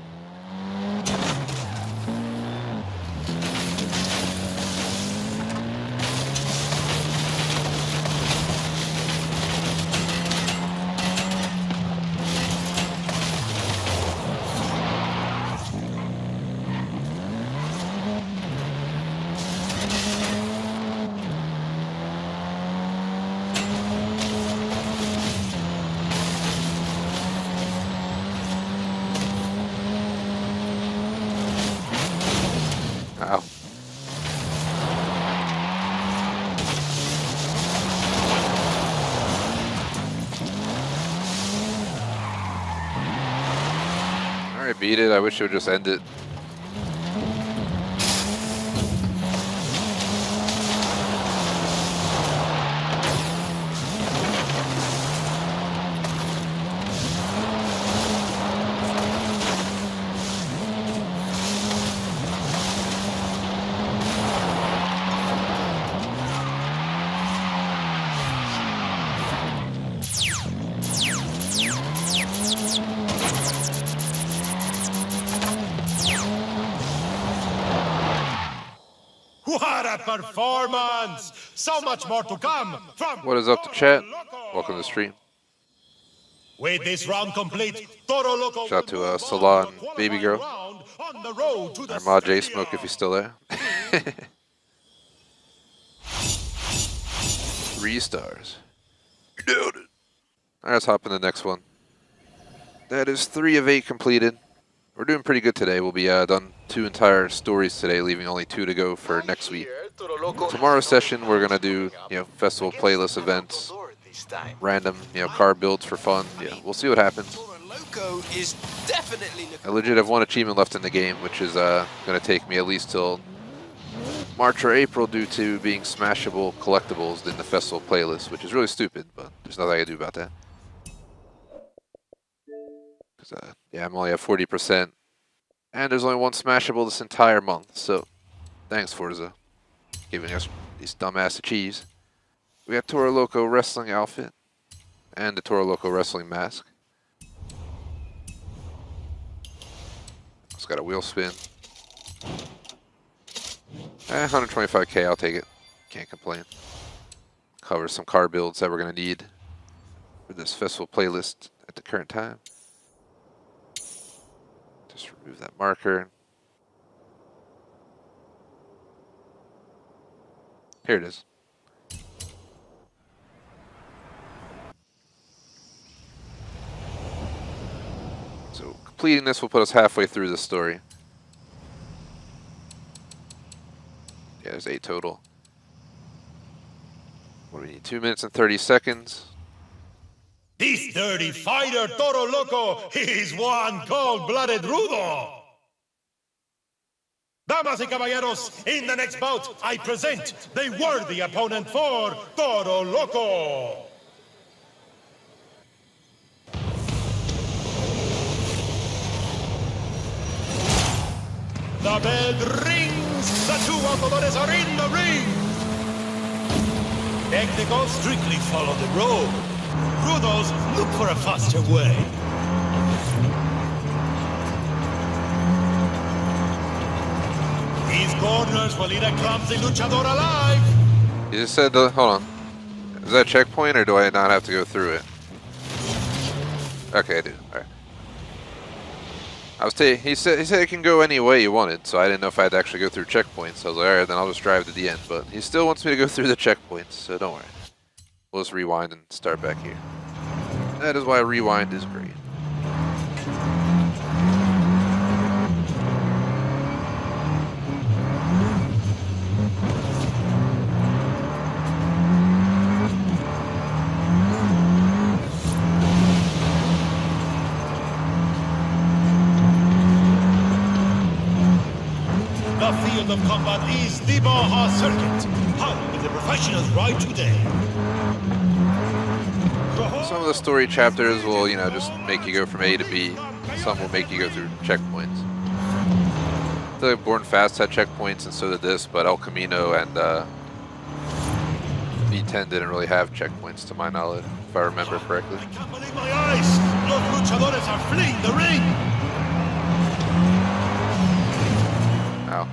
Ow. Alright, beat it. I wish it would just end it. What a performance! So much more to come from What is up to chat? Welcome to the stream. With this round complete, Toro Loco Shout out to will move Salah on and to the Baby qualifying Girl. round on the road to the Our mod J stadium. Smoke if he's still there. 3 stars. Alright, let's hop in the next one. That is 3 of 8 completed. We're doing pretty good today. We'll be done 2 entire stories today, leaving only 2 to go for next week. Tomorrow's session, we're gonna do, festival playlist events, random, car builds for fun. Yeah, we'll see what happens. Toro Loco is definitely I legit have 1 achievement left in the game, which is gonna take me at least till March or April due to being smashable collectibles in the festival playlist, which is really stupid, but there's nothing I can do about that. Yeah, I'm only at 40%, and there's only 1 smashable this entire month, so thanks Forza, giving us these dumbass achieves. We got Toro Loco wrestling outfit, and the Toro Loco wrestling mask. It's got a wheel spin. 125k, I'll take it. Can't complain. Covers some car builds that we're going to need for this festival playlist at the current time. Just remove that marker. Here it is. So completing this will put us halfway through the story. Yeah, there's 8 total. What do we need? 2 minutes and 30 seconds. This dirty fighter, Toro Loco, is one cold-blooded rudo. Damas y caballeros, in the next bout, I present the worthy opponent for Toro Loco. The bell rings, the 2 autodores are in the ring. Technicals strictly follow the road. Rudos look for a faster way. These corners will eat a clumsy luchador alive. You just said, hold on. Is that a checkpoint or do I not have to go through it? Okay, I do. Alright. He said it can go any way you wanted, so I didn't know if I had to actually go through checkpoints. So I was like, alright, then I'll just drive to the end. But he still wants me to go through the checkpoints, so don't worry. We'll just rewind and start back here. That is why rewind is great. The field of combat is the Baja Circuit. How will the professionals ride today? Some of the story chapters will, just make you go from A to B. Some will make you go through checkpoints. I feel like Born Fast had checkpoints and so did this, but El Camino and V10 didn't really have checkpoints to my knowledge, if I remember correctly. I can't believe my eyes! Los luchadores are fleeing the ring! Ow.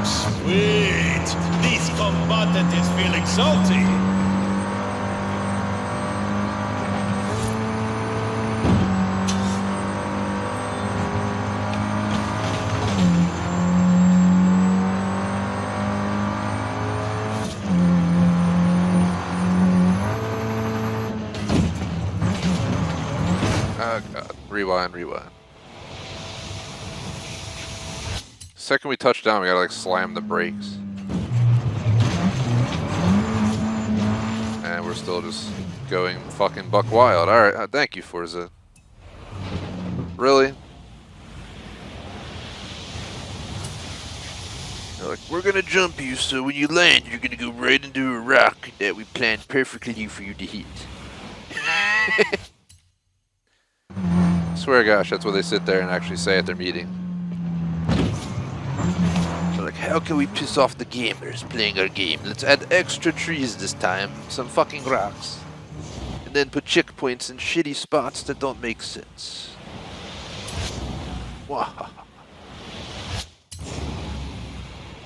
Sweet! This combatant is feeling salty! Oh god. Rewind, rewind. Second we touch down, we gotta like slam the brakes. And we're still just going fucking buck wild. Alright, thank you, Forza. Really? They're like, we're gonna jump you, so when you land, you're gonna go right into a rock that we planned perfectly for you to hit. Swear to gosh, that's what they sit there and actually say at their meeting. They're like, how can we piss off the gamers playing our game? Let's add extra trees this time, some fucking rocks, and then put checkpoints in shitty spots that don't make sense. Wow.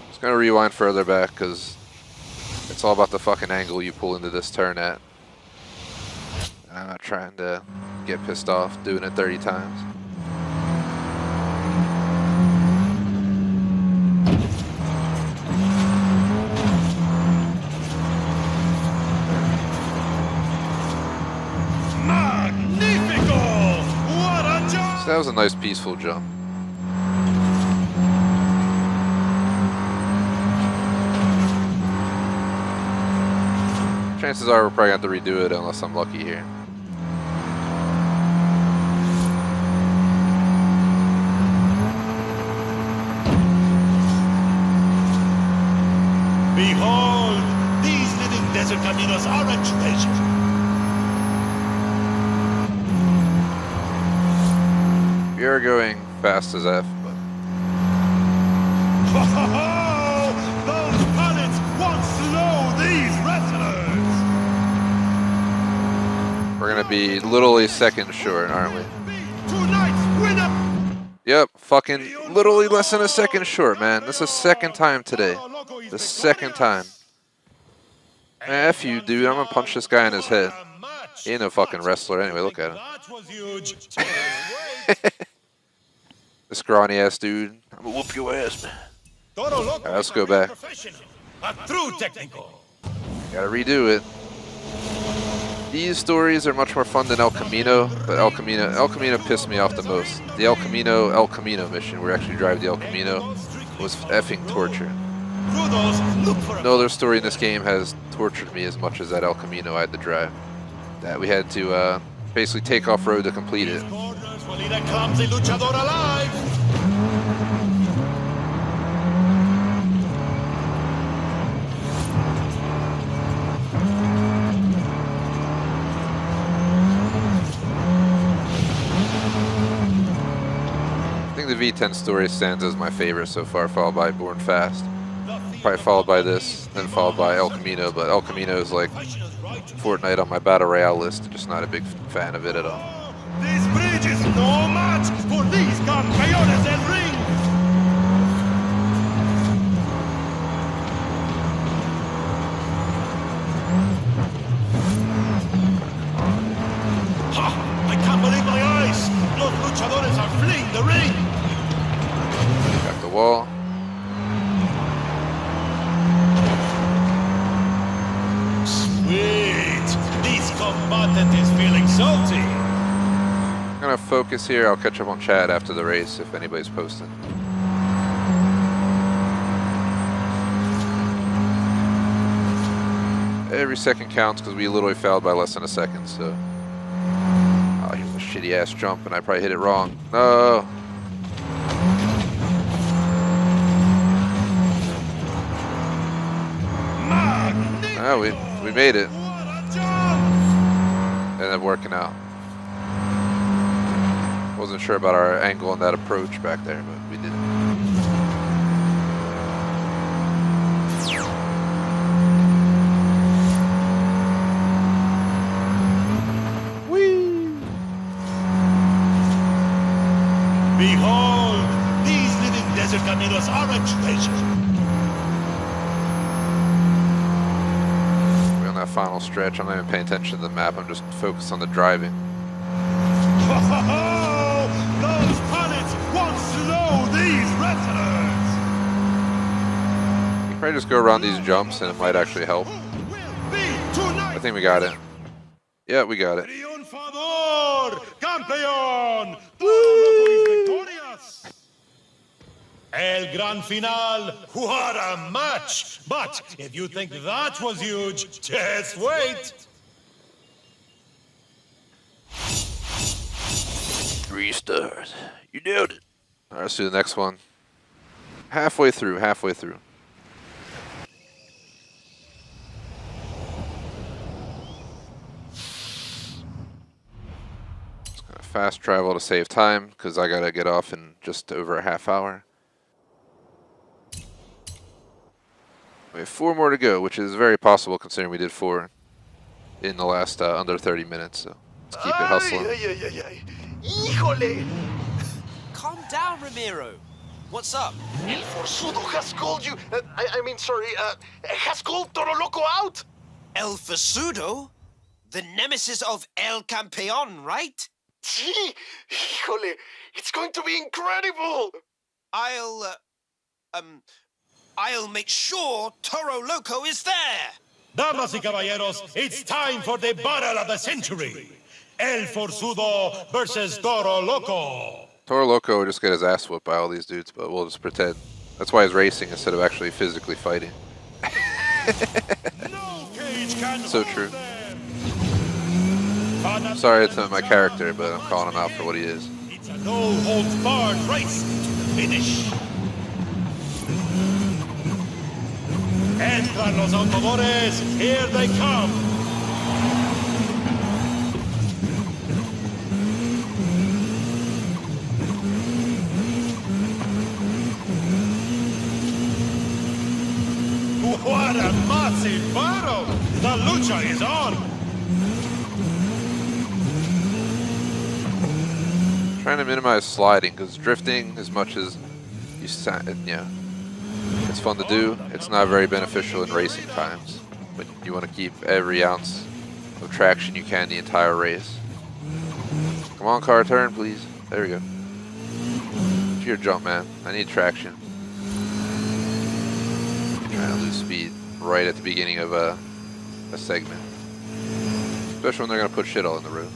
Just gonna rewind further back because it's all about the fucking angle you pull into this turn at. And I'm not trying to get pissed off doing it 30 times. Magnifico! What a jump! So that was a nice peaceful jump. Chances are we're probably going to have to redo it unless I'm lucky here. Behold, these living desert caminos are a treasure. We are going fast as F, but Ho, ho, ho! Those pallets won't slow these wrestlers! we're going to be literally seconds short, aren't we? Tonight's winner! Yep, fucking literally less than a second short, man. This is the second time today. The second time. Man, F you, dude. I'm going to punch this guy in his head. He ain't no fucking wrestler anyway, look at him. That was huge. This scrawny ass dude. I'm gonna whoop your ass, man. Alright, let's go back. A true technical. Gotta redo it. These stories are much more fun than El Camino, but El Camino pissed me off the most. The El Camino mission, where we actually drive the El Camino, was effing torture. No other story in this game has tortured me as much as that El Camino I had to drive. That we had to basically take off road to complete it. I think the V10 story stands as my favorite so far, followed by Born Fast. Probably followed by this, then followed by El Camino, but El Camino is like Fortnite on my Battle Royale list. Just not a big fan of it at all. This bridge is no match for these campeones del ring! Ha! I can't believe my eyes! Los luchadores are fleeing the ring! Got the wall. Sweet! This combatant is feeling salty! I'm gonna focus here. I'll catch up on chat after the race if anybody's posting. Every second counts because we literally failed by less than a second, so. Oh, here's a shitty ass jump and I probably hit it wrong. No! Oh, we made it. Ended up working out. Wasn't sure about our angle and that approach back there, but we did it. cars are a treasure. We're on that final stretch. I'm not even paying attention to the map. I'm just focused on the driving. Ho, ho, ho! Those pilots won't slow these wrestlers. You can probably just go around these jumps and it might actually help. I think we got it. Yeah, we got it. Triunfador, campeón. Toro Loco is victorious. El Gran Final. What a match! But if you think that was huge, just wait. 3 stars. You nailed it. All right, let's do the next one. Halfway through. Fast travel to save time because I gotta get off in just over a half hour. We have 4 more to go, which is very possible considering we did 4 in the last under 30 minutes. So let's keep it hustling. Híjole! Calm down, Ramiro. What's up? El Forzudo has called you. Has called Toro Loco out. El Forzudo? The nemesis of El Campeón, right? Sí, híjole, it's going to be incredible. I'll make sure Toro Loco is there. Damas y caballeros, it's time for the battle of the century. El Forzudo versus Toro Loco. Toro Loco will just get his ass whooped by all these dudes, but we'll just pretend. That's why he's racing instead of actually physically fighting. No cage can So hold true. them. I'm sorry to my character, but I'm calling him out for what he is. It's a no-holds-barred race to the finish. Entran los autodores. Here they come. What a massive battle! The lucha is on. Trying to minimize sliding because drifting, as much as you it's fun to do, it's not very beneficial in racing times. But you want to keep every ounce of traction you can the entire race. Come on, car, turn, please. There we go. It's your jump, man. I need traction. Trying to lose speed right at the beginning of a segment. Especially when they're going to put shit all in the road.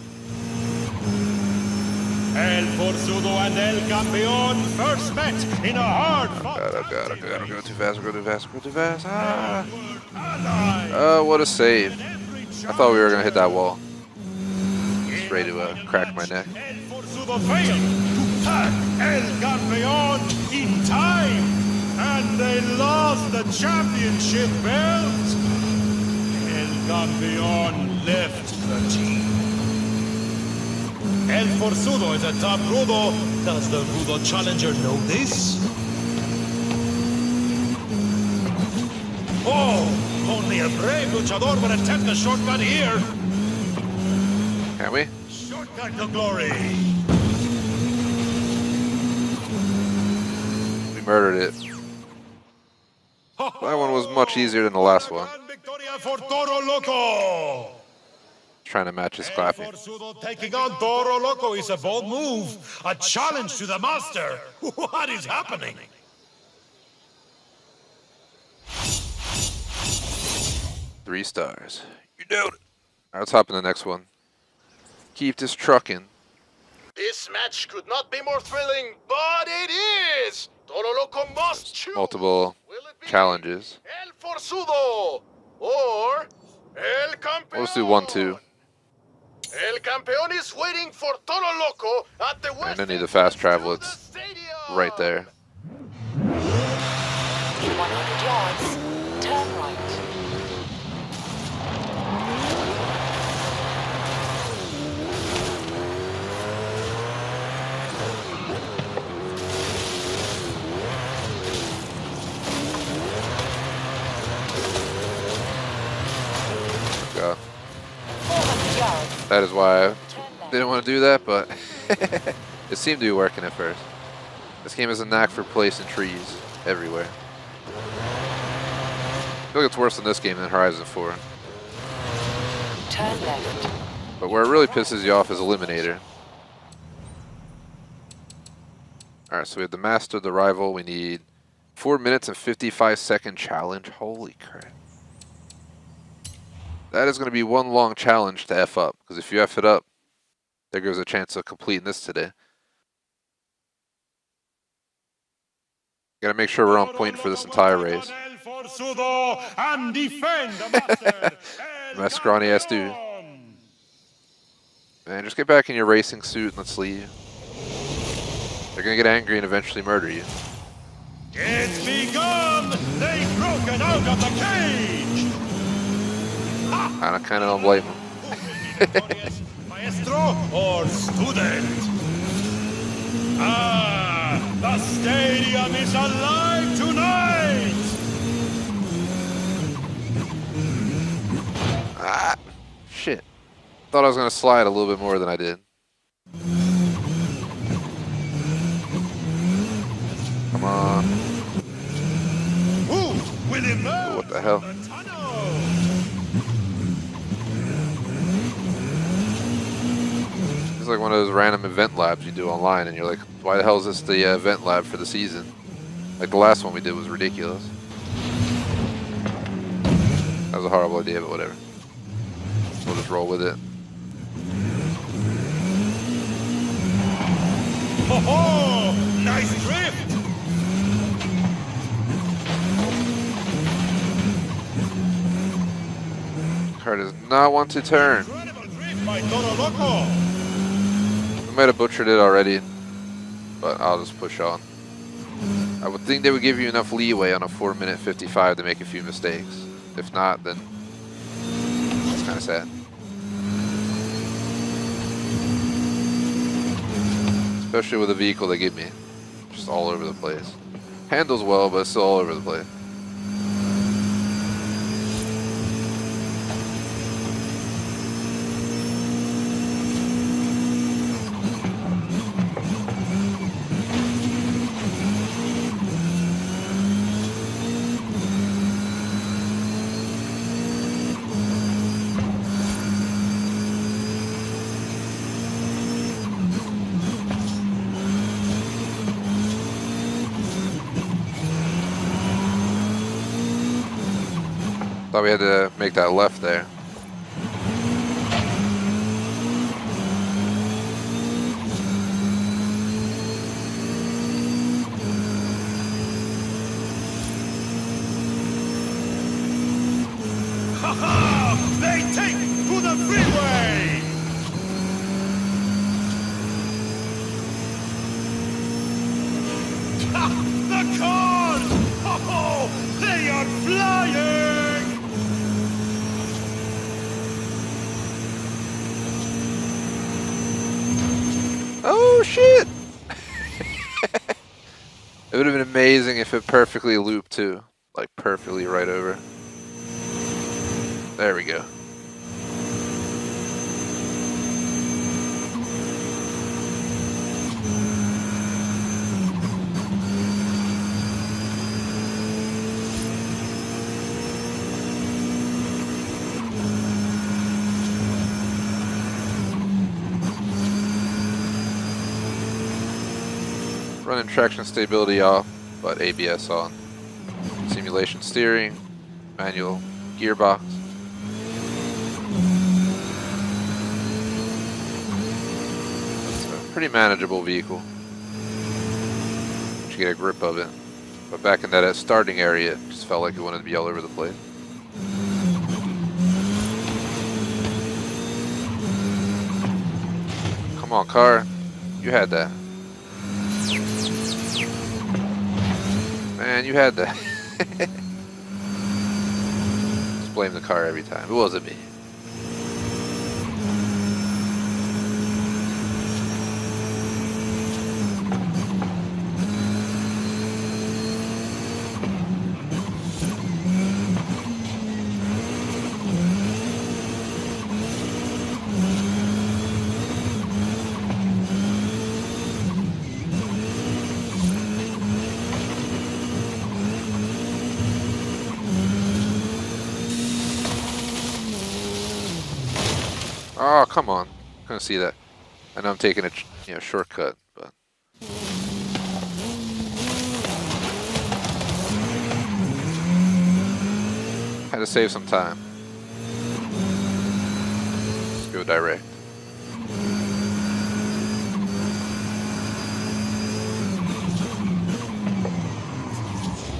El Forzudo and El Campeón first met in a hard fight. Oh god, go too fast, go too fast. Ah! Ally. Oh, what a save. I thought we were going to hit that wall. Just ready to crack my neck. El Forzudo failed to tag El Campeón in time. And they lost the championship belt. El Campeón left the team. El Forzudo is a top rudo. Does the rudo challenger know this? Oh, only a brave luchador would attempt a shortcut here. Can we? Shortcut to glory. We murdered it. That one was much easier than the last one. Victoria for Toro Loco. Trying to match his clapping. Forzudo taking on Toro Loco is a bold move. A challenge to the master. What is happening? Three stars. You nailed it. Alright, let's hop in the next one. Keep this trucking. This match could not be more thrilling, but it is. Toro Loco must choose. Multiple Will it be challenges. El Forzudo or El Campeón? We'll just do 1-2. El Campeón is waiting for Toro Loco at the west. And then need the fast travel. entrance It's to the stadium. right there. In 100 yards, turn right. God. 400 yards, That is why I turn left. didn't want to do that, but it seemed to be working at first. This game has a knack for placing trees everywhere. I feel like it's worse in this game than Horizon 4. Turn left. But where it really pisses you off is Eliminator. Alright, so we have the Master, the Rival. We need 4 minutes and 55-second challenge. Holy crap. That is going to be one long challenge to F up. Because if you F it up, there goes a chance of completing this today. Gotta make sure we're on point for this entire race. That's scrawny ass dude. Man, just get back in your racing suit and let's leave. They're gonna get angry and eventually murder you. It's begun! They've broken out of the cage! I kinda don't blame them. Maestro or student? Ah, the stadium is alive tonight! Ah, shit. Thought I was gonna slide a little bit more than I did. Come on. Who will emerge? What the hell? from the tunnel? It's like one of those random event labs you do online and you're like, why the hell is this the event lab for the season? Like the last one we did was ridiculous. That was a horrible idea, but whatever. We'll just roll with it. Ho ho! Nice drift! Car does not want to turn. Incredible drift by Toro Loco! We might have butchered it already, but I'll just push on. I would think they would give you enough leeway on a 4-minute 55 to make a few mistakes. If not, then it's kind of sad. Especially with the vehicle they give me. Just all over the place. Handles well, but it's still all over the place. Thought we had to make that left there. Ha ha! They take to the freeway! Ha! The cars! Ho ho! They are flying! Oh shit! It would have been amazing if it perfectly looped too. Like perfectly right over. There we go. Running traction stability off, but ABS on. Simulation steering, manual gearbox. It's a pretty manageable vehicle. Once you get a grip of it. But back in that starting area, it just felt like it wanted to be all over the place. Come on, car. You had that. Man, you had that. Just blame the car every time. It wasn't me. Oh, come on. Couldn't see that. I know I'm taking a shortcut, but had to save some time. Let's go direct.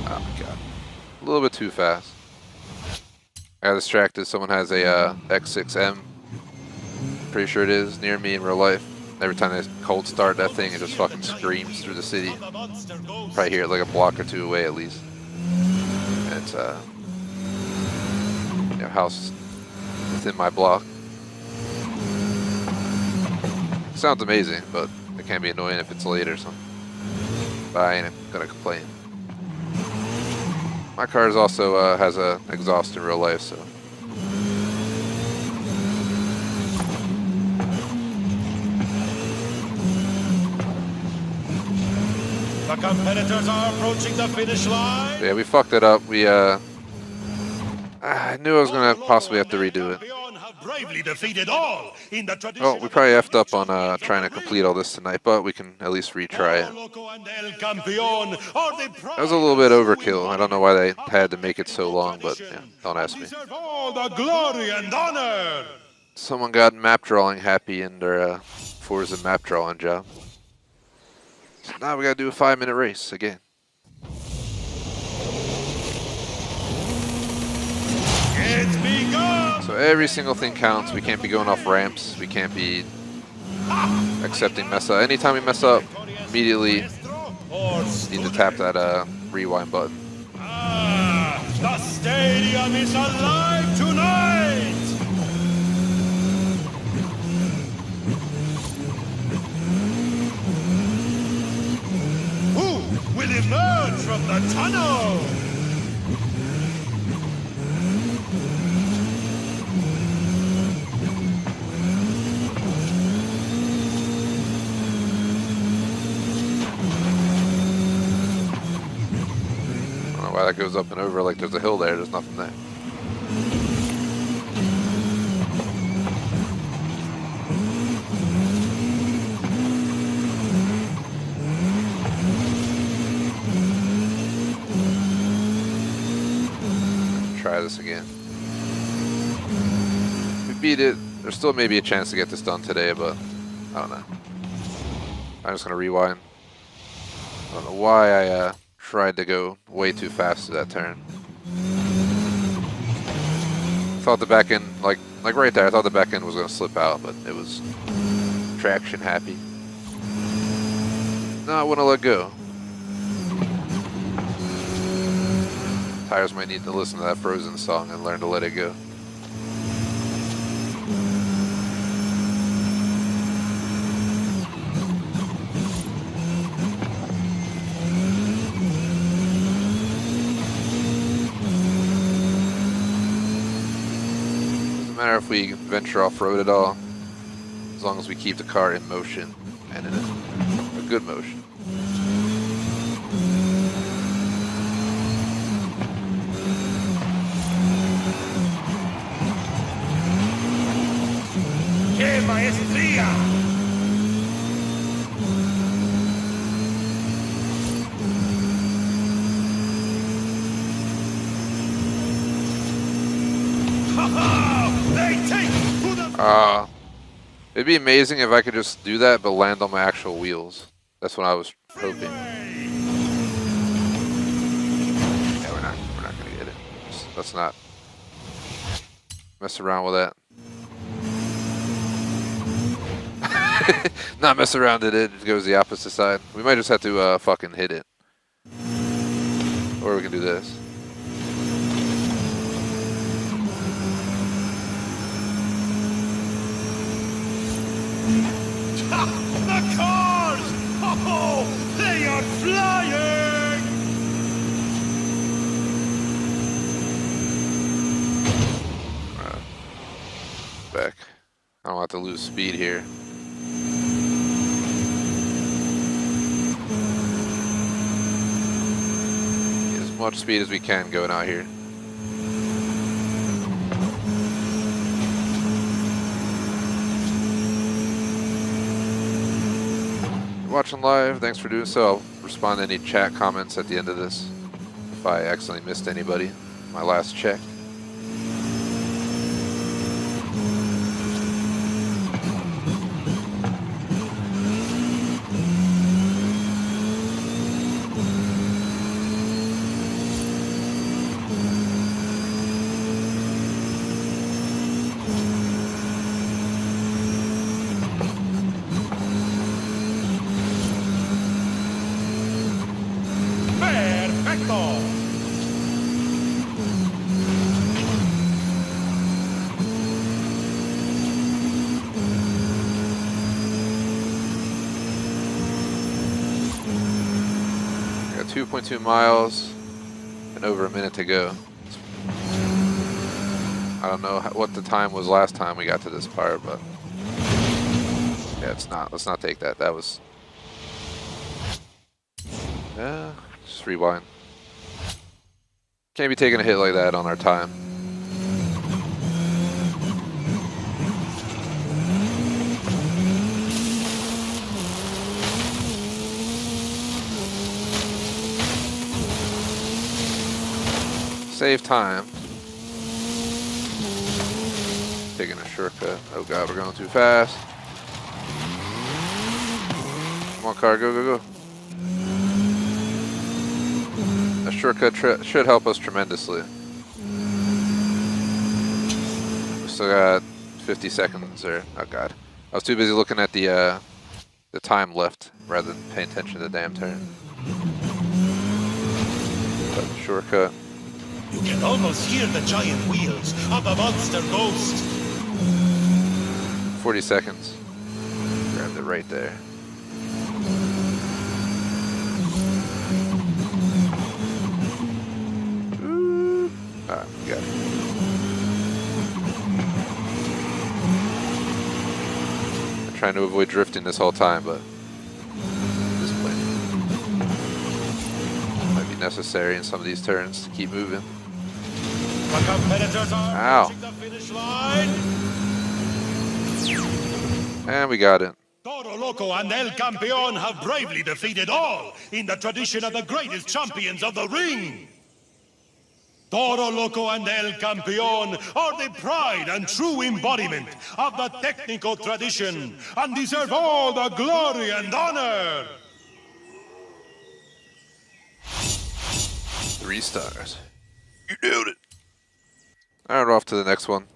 Oh my god. A little bit too fast. I got distracted. Someone has a X6M. Pretty sure it is near me in real life. Every time I cold start that thing, it just fucking screams through the city. Probably hear it like a block or two away at least. And it's house within my block. Sounds amazing, but it can be annoying if it's late or something. But I ain't gonna complain. My car also has a exhaust in real life, so. The competitors are approaching the finish line. Yeah, we fucked it up. We I knew I was gonna possibly have to redo it. Bravely defeated all in the Oh, we probably effed up on trying to complete all this tonight, but we can at least retry it. That was a little bit overkill. I don't know why they had to make it so long, but yeah, don't ask me. All the glory and honor. Someone got map drawing happy in their Forza map drawing job. So now we gotta do a 5-minute race again. It's begun. So every single thing counts. We can't be going off ramps. We can't be accepting mess up. Anytime we mess up, immediately need to tap that rewind button. The stadium is alive tonight. Who will emerge from the tunnel? Why that goes up and over like there's a hill there. There's nothing there. Try this again. We beat it. There's still maybe a chance to get this done today, but I don't know. I'm just gonna rewind. I don't know why I tried to go way too fast to that turn. Thought the back end, like right there, I thought the back end was gonna slip out, but it was traction happy. No, I wouldn't let go. Tires might need to listen to that Frozen song and learn to let it go. Doesn't matter if we venture off-road at all, as long as we keep the car in motion and in a good motion. ¡Qué maestría! It'd be amazing if I could just do that, but land on my actual wheels. That's what I was hoping. Yeah, we're not gonna get it. Let's not mess around with that. Not mess around with it. It goes the opposite side. We might just have to fucking hit it, or we can do this. The cars! Oh, they are flying! Back. I don't have to lose speed here. Get as much speed as we can going out here. watching live, thanks for doing so. I'll respond to any chat comments at the end of this if I accidentally missed anybody. My last check. Perfecto! Got 2.2 miles and over a minute to go. I don't know what the time was last time we got to this part, but yeah, it's not. Let's not take that. That was. Just rewind. Can't be taking a hit like that on our time. Save time. Taking a shortcut. Oh god, we're going too fast. Come on, car, go, go, go. A shortcut should help us tremendously. We still got 50 seconds, or oh god, I was too busy looking at the time left rather than paying attention to the damn turn. But shortcut. You can almost hear the giant wheels of the monster ghost. 40 seconds. Grabbed it right there. Alright, we got it. I'm trying to avoid drifting this whole time, but this point might be necessary in some of these turns to keep moving. The competitors are approaching the finish line. And we got it. Toro Loco and El Campeón have bravely defeated all in the tradition of the greatest champions of the ring. Toro Loco and El Campeón are the pride and true embodiment of the technical tradition and deserve all the glory and honor. 3 stars. You nailed it. Alright, off to the next one.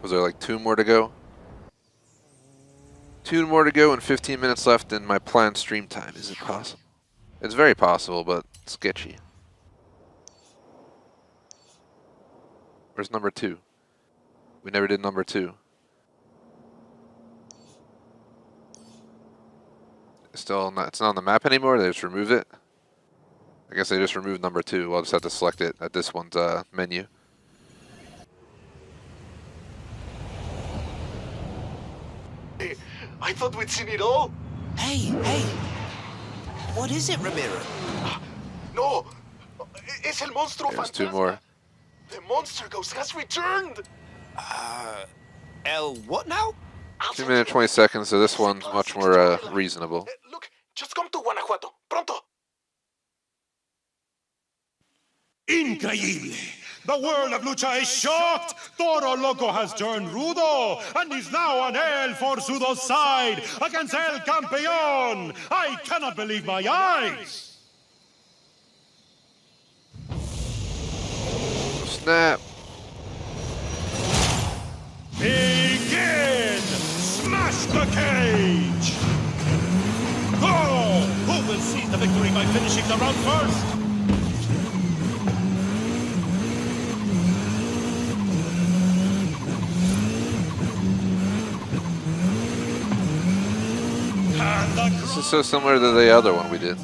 Was there like 2 more to go? 2 more to go and 15 minutes left in my planned stream time. Is it possible? It's very possible, but sketchy. Where's number 2? We never did number 2. It's still not, it's not on the map anymore? They just removed it? I guess they just removed number 2. I'll just have to select it at this one's menu. I thought we'd seen it all. Hey! What is it, Ramiro? No! Es el monstruo There's 2 fantasma. more. The monster ghost has returned! El what now? 2 minutes 20 seconds, so this one's much more reasonable. Look, just come to Guanajuato. Pronto! Increíble! The world of lucha is shocked! Toro Loco has turned rudo and is now on El Forzudo's side against El Campeón! I cannot believe my eyes! Snap! Begin! Smash the cage! Go! Who will seize the victory by finishing the round first? This is so similar to the other one we did.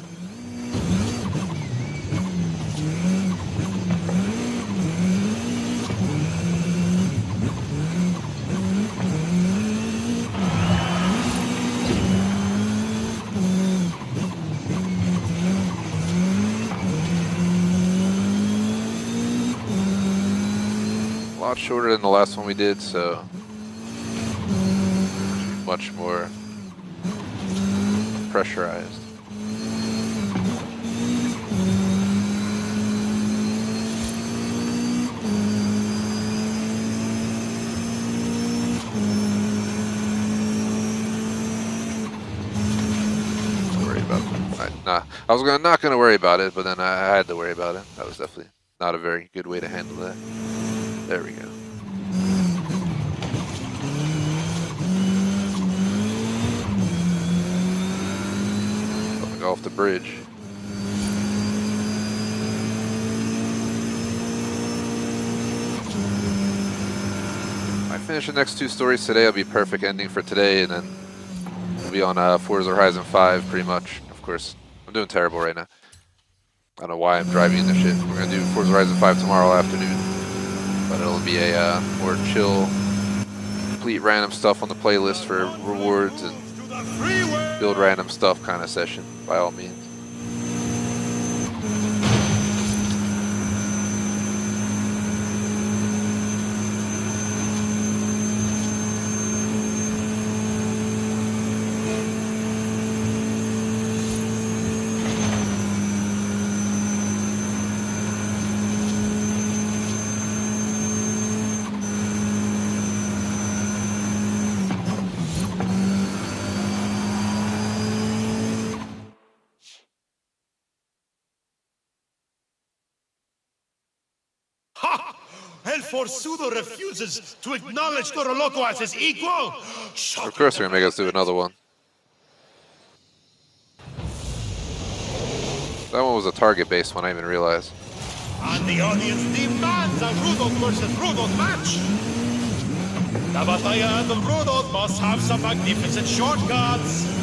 A lot shorter than the last one we did, so much more pressurized. Nah, I was not gonna worry about it, but then I had to worry about it. That was definitely not a very good way to handle that. There we go. Going off the bridge. If I finish the next 2 stories today, it'll be a perfect ending for today, and then we'll be on Forza Horizon 5 pretty much. Of course, I'm doing terrible right now. I don't know why I'm driving in this shit. We're gonna do Forza Horizon 5 tomorrow afternoon, but it'll be a more chill, complete random stuff on the playlist for rewards and build random stuff kind of session, by all means. El Forzudo refuses to acknowledge Toro Loco as his equal. Of course they're gonna make us do another one. That one was a target-based one, I didn't even realize. And the audience demands a Rudot versus Rudot match. The Batalla and the Rudot must have some magnificent shortcuts.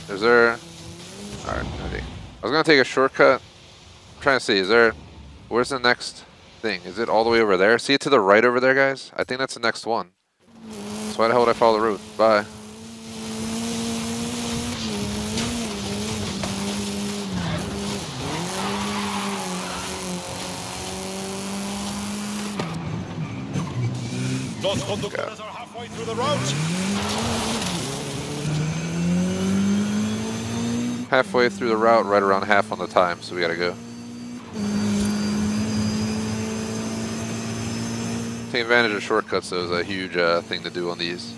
Is there... Alright, ready. I was gonna take a shortcut. I'm trying to see, is there... Where's the next thing? Is it all the way over there? See it to the right over there, guys? I think that's the next one. So why the hell would I follow the route? Bye. Los conductores are halfway through the route. Halfway through the route, right around half on the time, so we gotta go. Taking advantage of shortcuts, though, is a huge thing to do on these.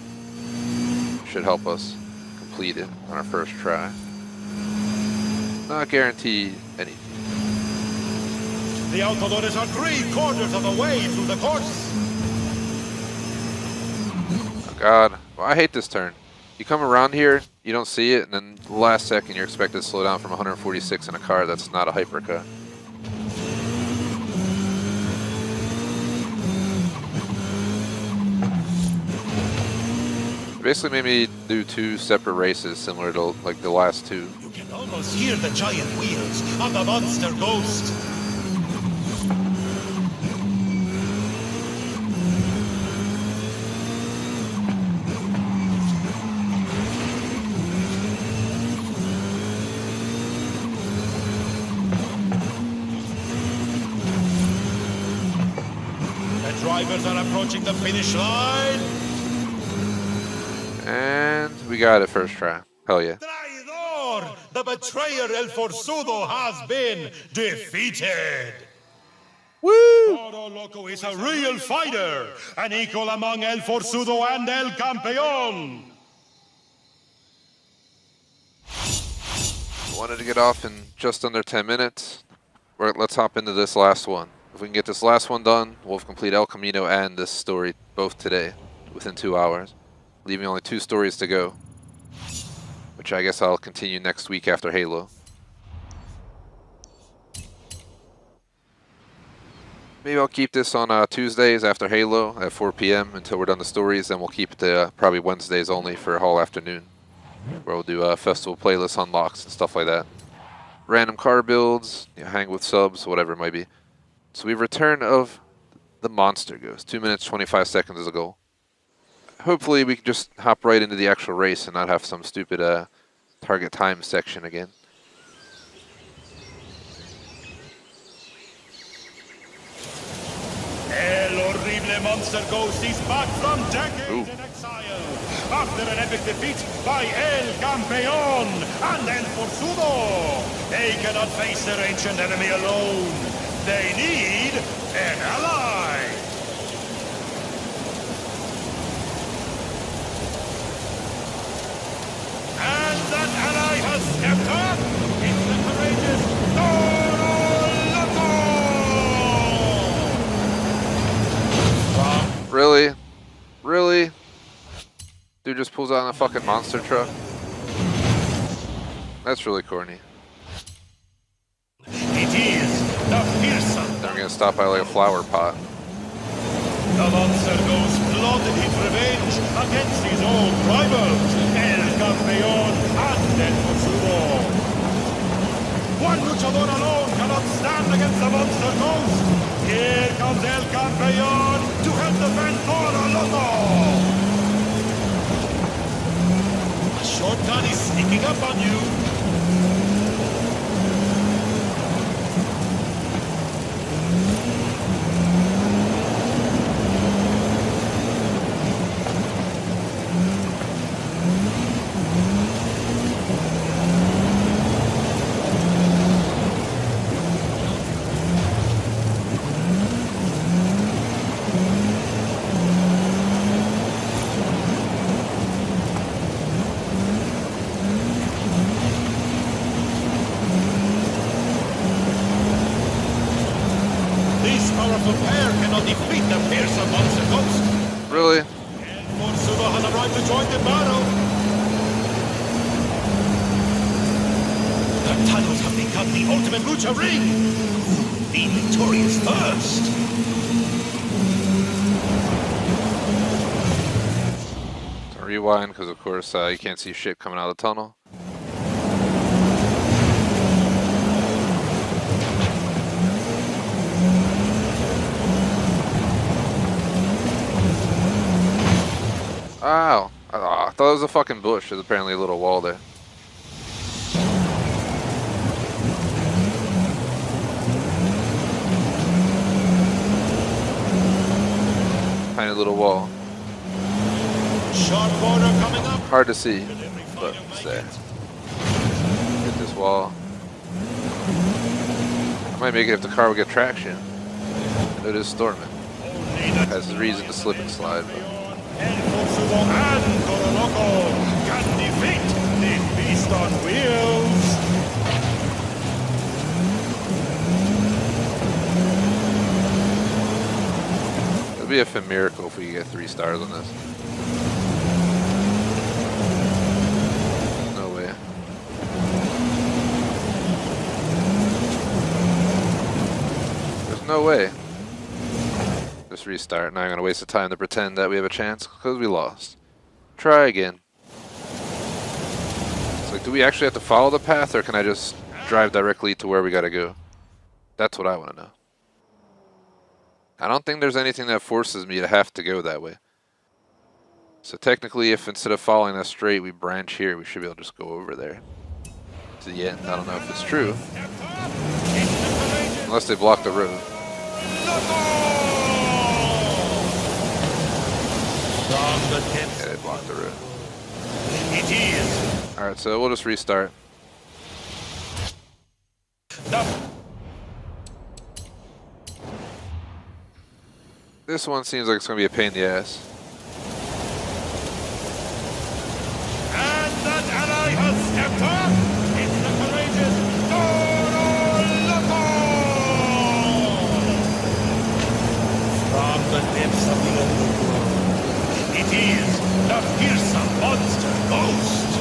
Should help us complete it on our first try. Not guaranteed anything. The Autodores are 3/4 of the way through the course. Oh God, well, I hate this turn. You come around here, you don't see it, and then the last second you're expected to slow down from 146 in a car that's not a hypercar. Basically made me do 2 separate races similar to like the last 2. You can almost hear the giant wheels of the monster ghost. Drivers are approaching the finish line. And we got it first try. Hell yeah. Traidor! The betrayer El Forzudo has been defeated. Woo! Toro Loco is a real fighter, an equal among El Forzudo and El Campeón. Wanted to get off in just under 10 minutes. Let's hop into this last one. If we can get this last one done, we'll complete El Camino and this story both today, within 2 hours, leaving only 2 stories to go, which which I guess I'll continue next week after Halo. Maybe I'll keep this on Tuesdays after Halo at 4 p.m. until we're done the stories. Then we'll keep it to probably Wednesdays only for a whole afternoon, where we'll do festival playlist unlocks and stuff like that. Random car builds, hang with subs, whatever it might be. So we return of the Monster Ghost. 2 minutes, 25 seconds is a goal. Hopefully we can just hop right into the actual race and not have some stupid target time section again. El horrible Monster Ghost is back from decades in exile. After an epic defeat by El Campeón and El Forzudo, they cannot face their ancient enemy alone. They need an ally. And that ally has stepped up. It's the courageous Loco. Really? Really? Dude just pulls out in a fucking monster truck? That's really corny. It is the fearsome. Then we're gonna stop by like a flower pot. The Monster Ghost plotted his revenge against his old rivals, El Campeón and El Forzudo. One luchador alone cannot stand against the Monster Ghost. Here comes El Campeón to help defend Toro Loco. A shotgun is sneaking up on you. Really? And Forzudo has arrived to join the battle. The tunnels have become the ultimate lucha ring. Who will be victorious first? So rewind, because of course you can't see shit coming out of the tunnel. Ow. I thought it was a fucking bush. There's apparently a little wall there. Tiny little wall. Sharp corner coming up. Hard to see, but it's there. Hit this wall. I might make it if the car will get traction. It is storming. It has reason to slip and slide, but... El Forzudo and Toro Loco can defeat the beast on wheels. It'd be a miracle if we could get 3 stars on this. No way. There's no way. Just restart. Now I'm going to waste the time to pretend that we have a chance because we lost. Try again. It's like, do we actually have to follow the path or can I just drive directly to where we got to go? That's what I want to know. I don't think there's anything that forces me to have to go that way. So technically, if instead of following that straight, we branch here, we should be able to just go over there to the end. I don't know if it's true. Unless they block the road. Yeah, they blocked the road. It is. Alright, so we'll just restart. This one seems like it's going to be a pain in the ass. And that ally has stepped up. It's the courageous Toro Loco. From the depths of the underworld, it is the fearsome Monster Ghost.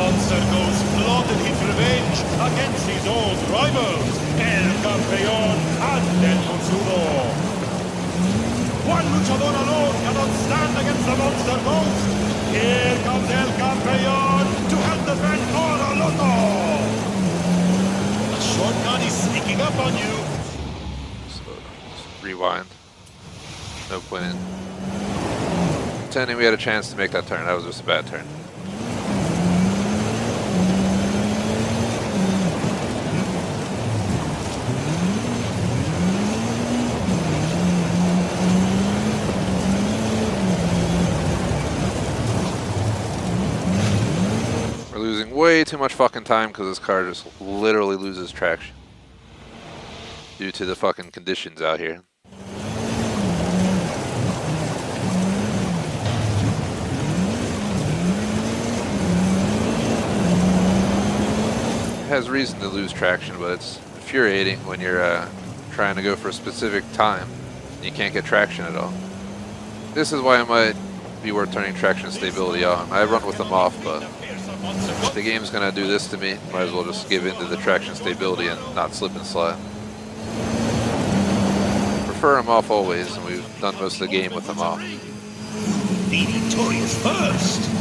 Monster Ghost plotted his revenge against his old rivals, El Campeón and El Forzudo. One luchador alone cannot stand against the Monster Ghost. Here comes El Campeón to help defend Oro Loco. A shortcut is sneaking up on you. So, just rewind. No point in pretending we had a chance to make that turn. That was just a bad turn. We're losing way too much fucking time because this car just literally loses traction due to the fucking conditions out here. Has reason to lose traction, but it's infuriating when you're trying to go for a specific time and you can't get traction at all. This is why it might be worth turning traction stability on. I run with them off, but if the game's gonna do this to me, might as well just give in to the traction stability and not slip and slide. Prefer them off always, and we've done most of the game with them off. The victorious first.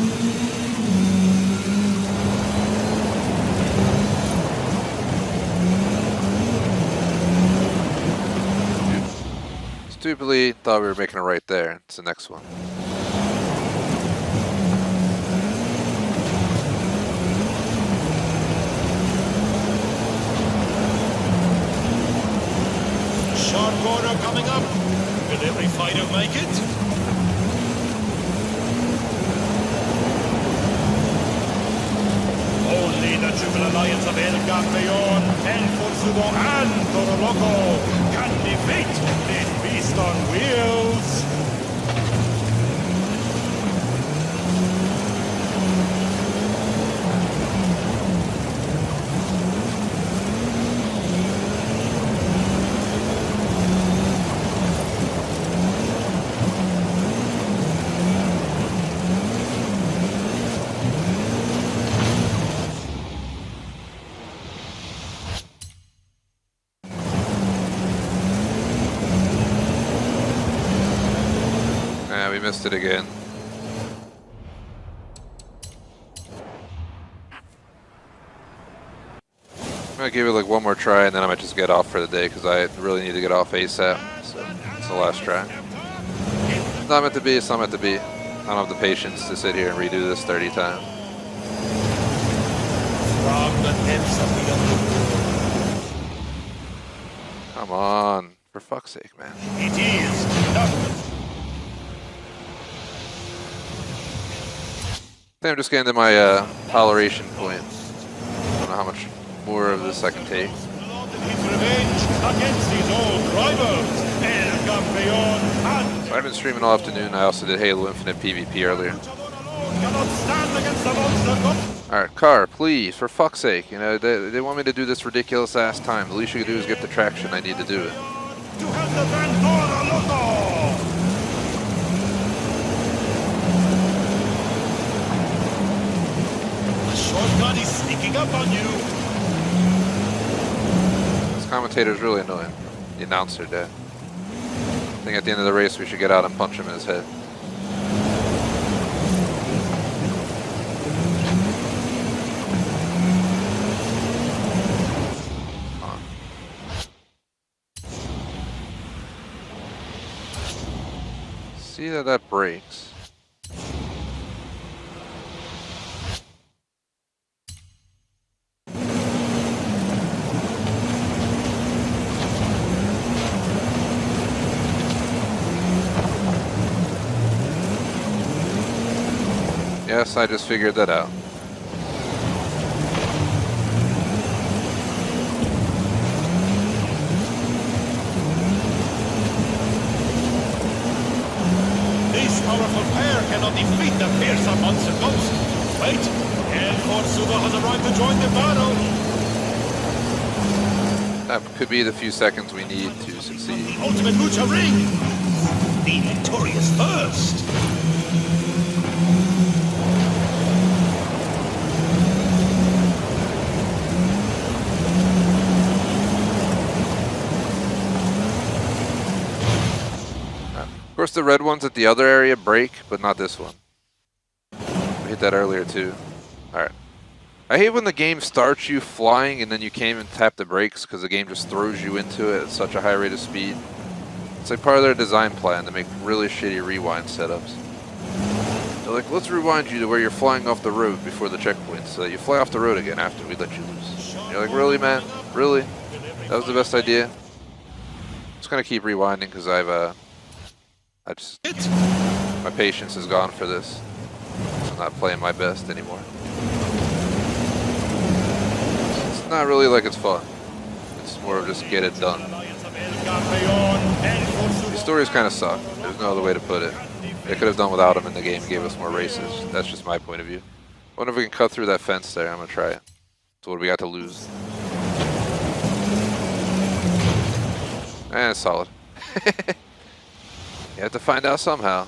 Stupidly thought we were making a right there. It's the next one. Sharp corner coming up. Will every fighter make it? Only the Triple Alliance of El Campeón, El Forzudo, and Toro Loco can defeat this beast on wheels. We missed it again. I'm gonna give it like one more try and then I might just get off for the day because I really need to get off ASAP. So it's the last try. It's not meant to be, it's not meant to be. I don't have the patience to sit here and redo this 30 times. From the depths of the underworld. Come on, for fuck's sake, man. It is not. I think I'm just getting to my toleration point. I don't know how much more of this I can take. His revenge against his old rivals, El Campeón. So I've been streaming all afternoon. I also did Halo Infinite PvP earlier. Cannot stand against the monster. Alright, car, please, for fuck's sake. You know, they want me to do this ridiculous ass time. The least you can do is get the traction I need to do it. To help defend Toro Loco. Shortcut is sneaking up on you. This commentator's really annoying. The announcer did. I think at the end of the race we should get out and punch him in his head. Come on. See that breaks. Yes, I just figured that out. This powerful pair cannot defeat the fearsome monster ghost. Wait, El Forzudo has arrived to join the battle. That could be the few seconds we need to succeed. The ultimate lucha ring. The victorious first. Of course, the red ones at the other area break, but not this one. We hit that earlier too. Alright. I hate when the game starts you flying and then you can't even tap the brakes because the game just throws you into it at such a high rate of speed. It's like part of their design plan to make really shitty rewind setups. They're like, let's rewind you to where you're flying off the road before the checkpoint, so you fly off the road again after we let you loose. And you're like, really, man? Really? That was the best idea? Just gonna keep rewinding because my patience is gone for this. I'm not playing my best anymore. It's not really like it's fun. It's more of just get it done. These stories kind of suck. There's no other way to put it. They could have done without them in the game and gave us more races. That's just my point of view. I wonder if we can cut through that fence there. I'm gonna try it. So what do we got to lose? It's solid. You have to find out somehow.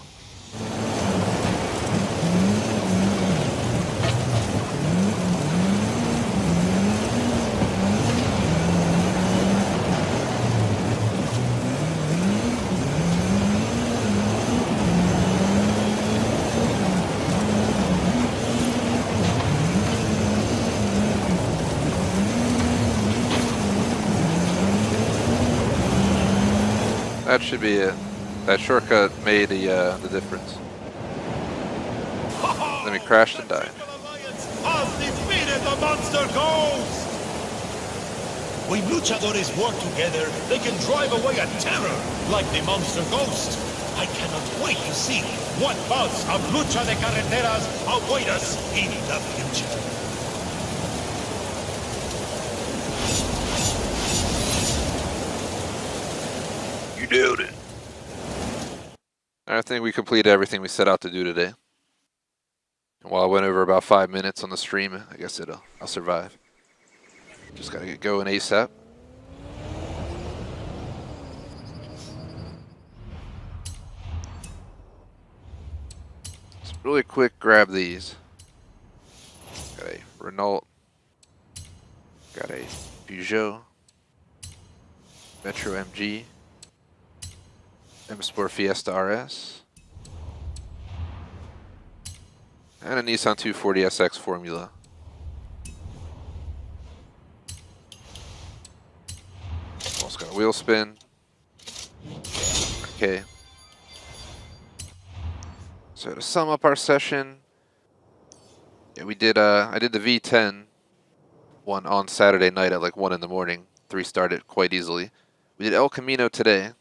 That should be it. That shortcut made the difference. Then we crashed and died. Has defeated the monster ghost! When luchadores work together, they can drive away a terror like the monster ghost. I cannot wait to see what bouts of lucha de carreteras await us in the future. You nailed it. I think we completed everything we set out to do today. And while I went over about 5 minutes on the stream, I guess I'll survive. Just gotta get going ASAP. Just really quick, grab these. Got a Renault. Got a Peugeot. Metro MG. M Sport Fiesta RS. And a Nissan 240SX Formula. Also got a wheel spin. Okay. So to sum up our session, yeah, we did. I did the V10 one on Saturday night at like 1 in the morning. 3-starred it quite easily. We did El Camino today,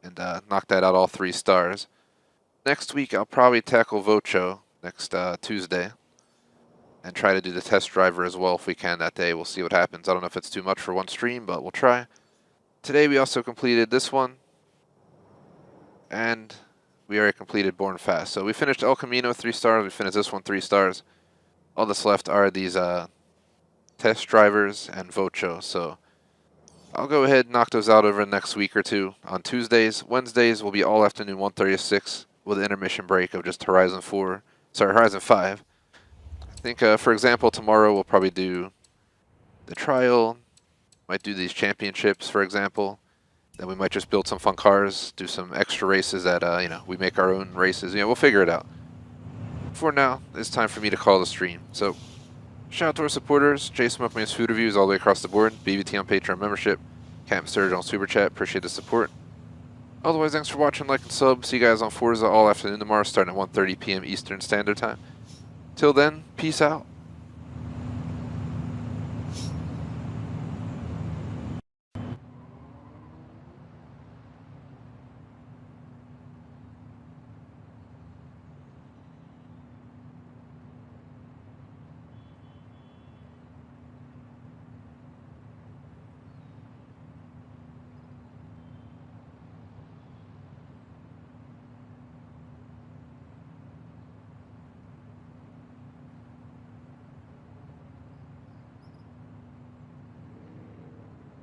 and knocked that out all 3 stars. Next week I'll probably tackle Vocho next Tuesday, and try to do the test driver as well if we can that day. We'll see what happens. I don't know if it's too much for one stream, but we'll try. Today we also completed this one, and we already completed Born Fast. So we finished El Camino 3 stars, we finished this one 3 stars. All that's left are these test drivers and Vocho, so I'll go ahead and knock those out over the next week or 2 on Tuesdays. Wednesdays will be all afternoon 1:30 to 6 with an intermission break of just Horizon 5. I think, for example, tomorrow we'll probably do the trial, might do these championships, for example. Then we might just build some fun cars, do some extra races that, you know, we make our own races. You know, we'll figure it out. For now, it's time for me to call the stream. So, shout out to our supporters, J Smoke Man's Food Reviews all the way across the board, BBT on Patreon membership, Camp Surge on Super Chat, appreciate the support. Otherwise, thanks for watching, like, and sub. See you guys on Forza all afternoon tomorrow, starting at 1:30 p.m. Eastern Standard Time. Till then, peace out.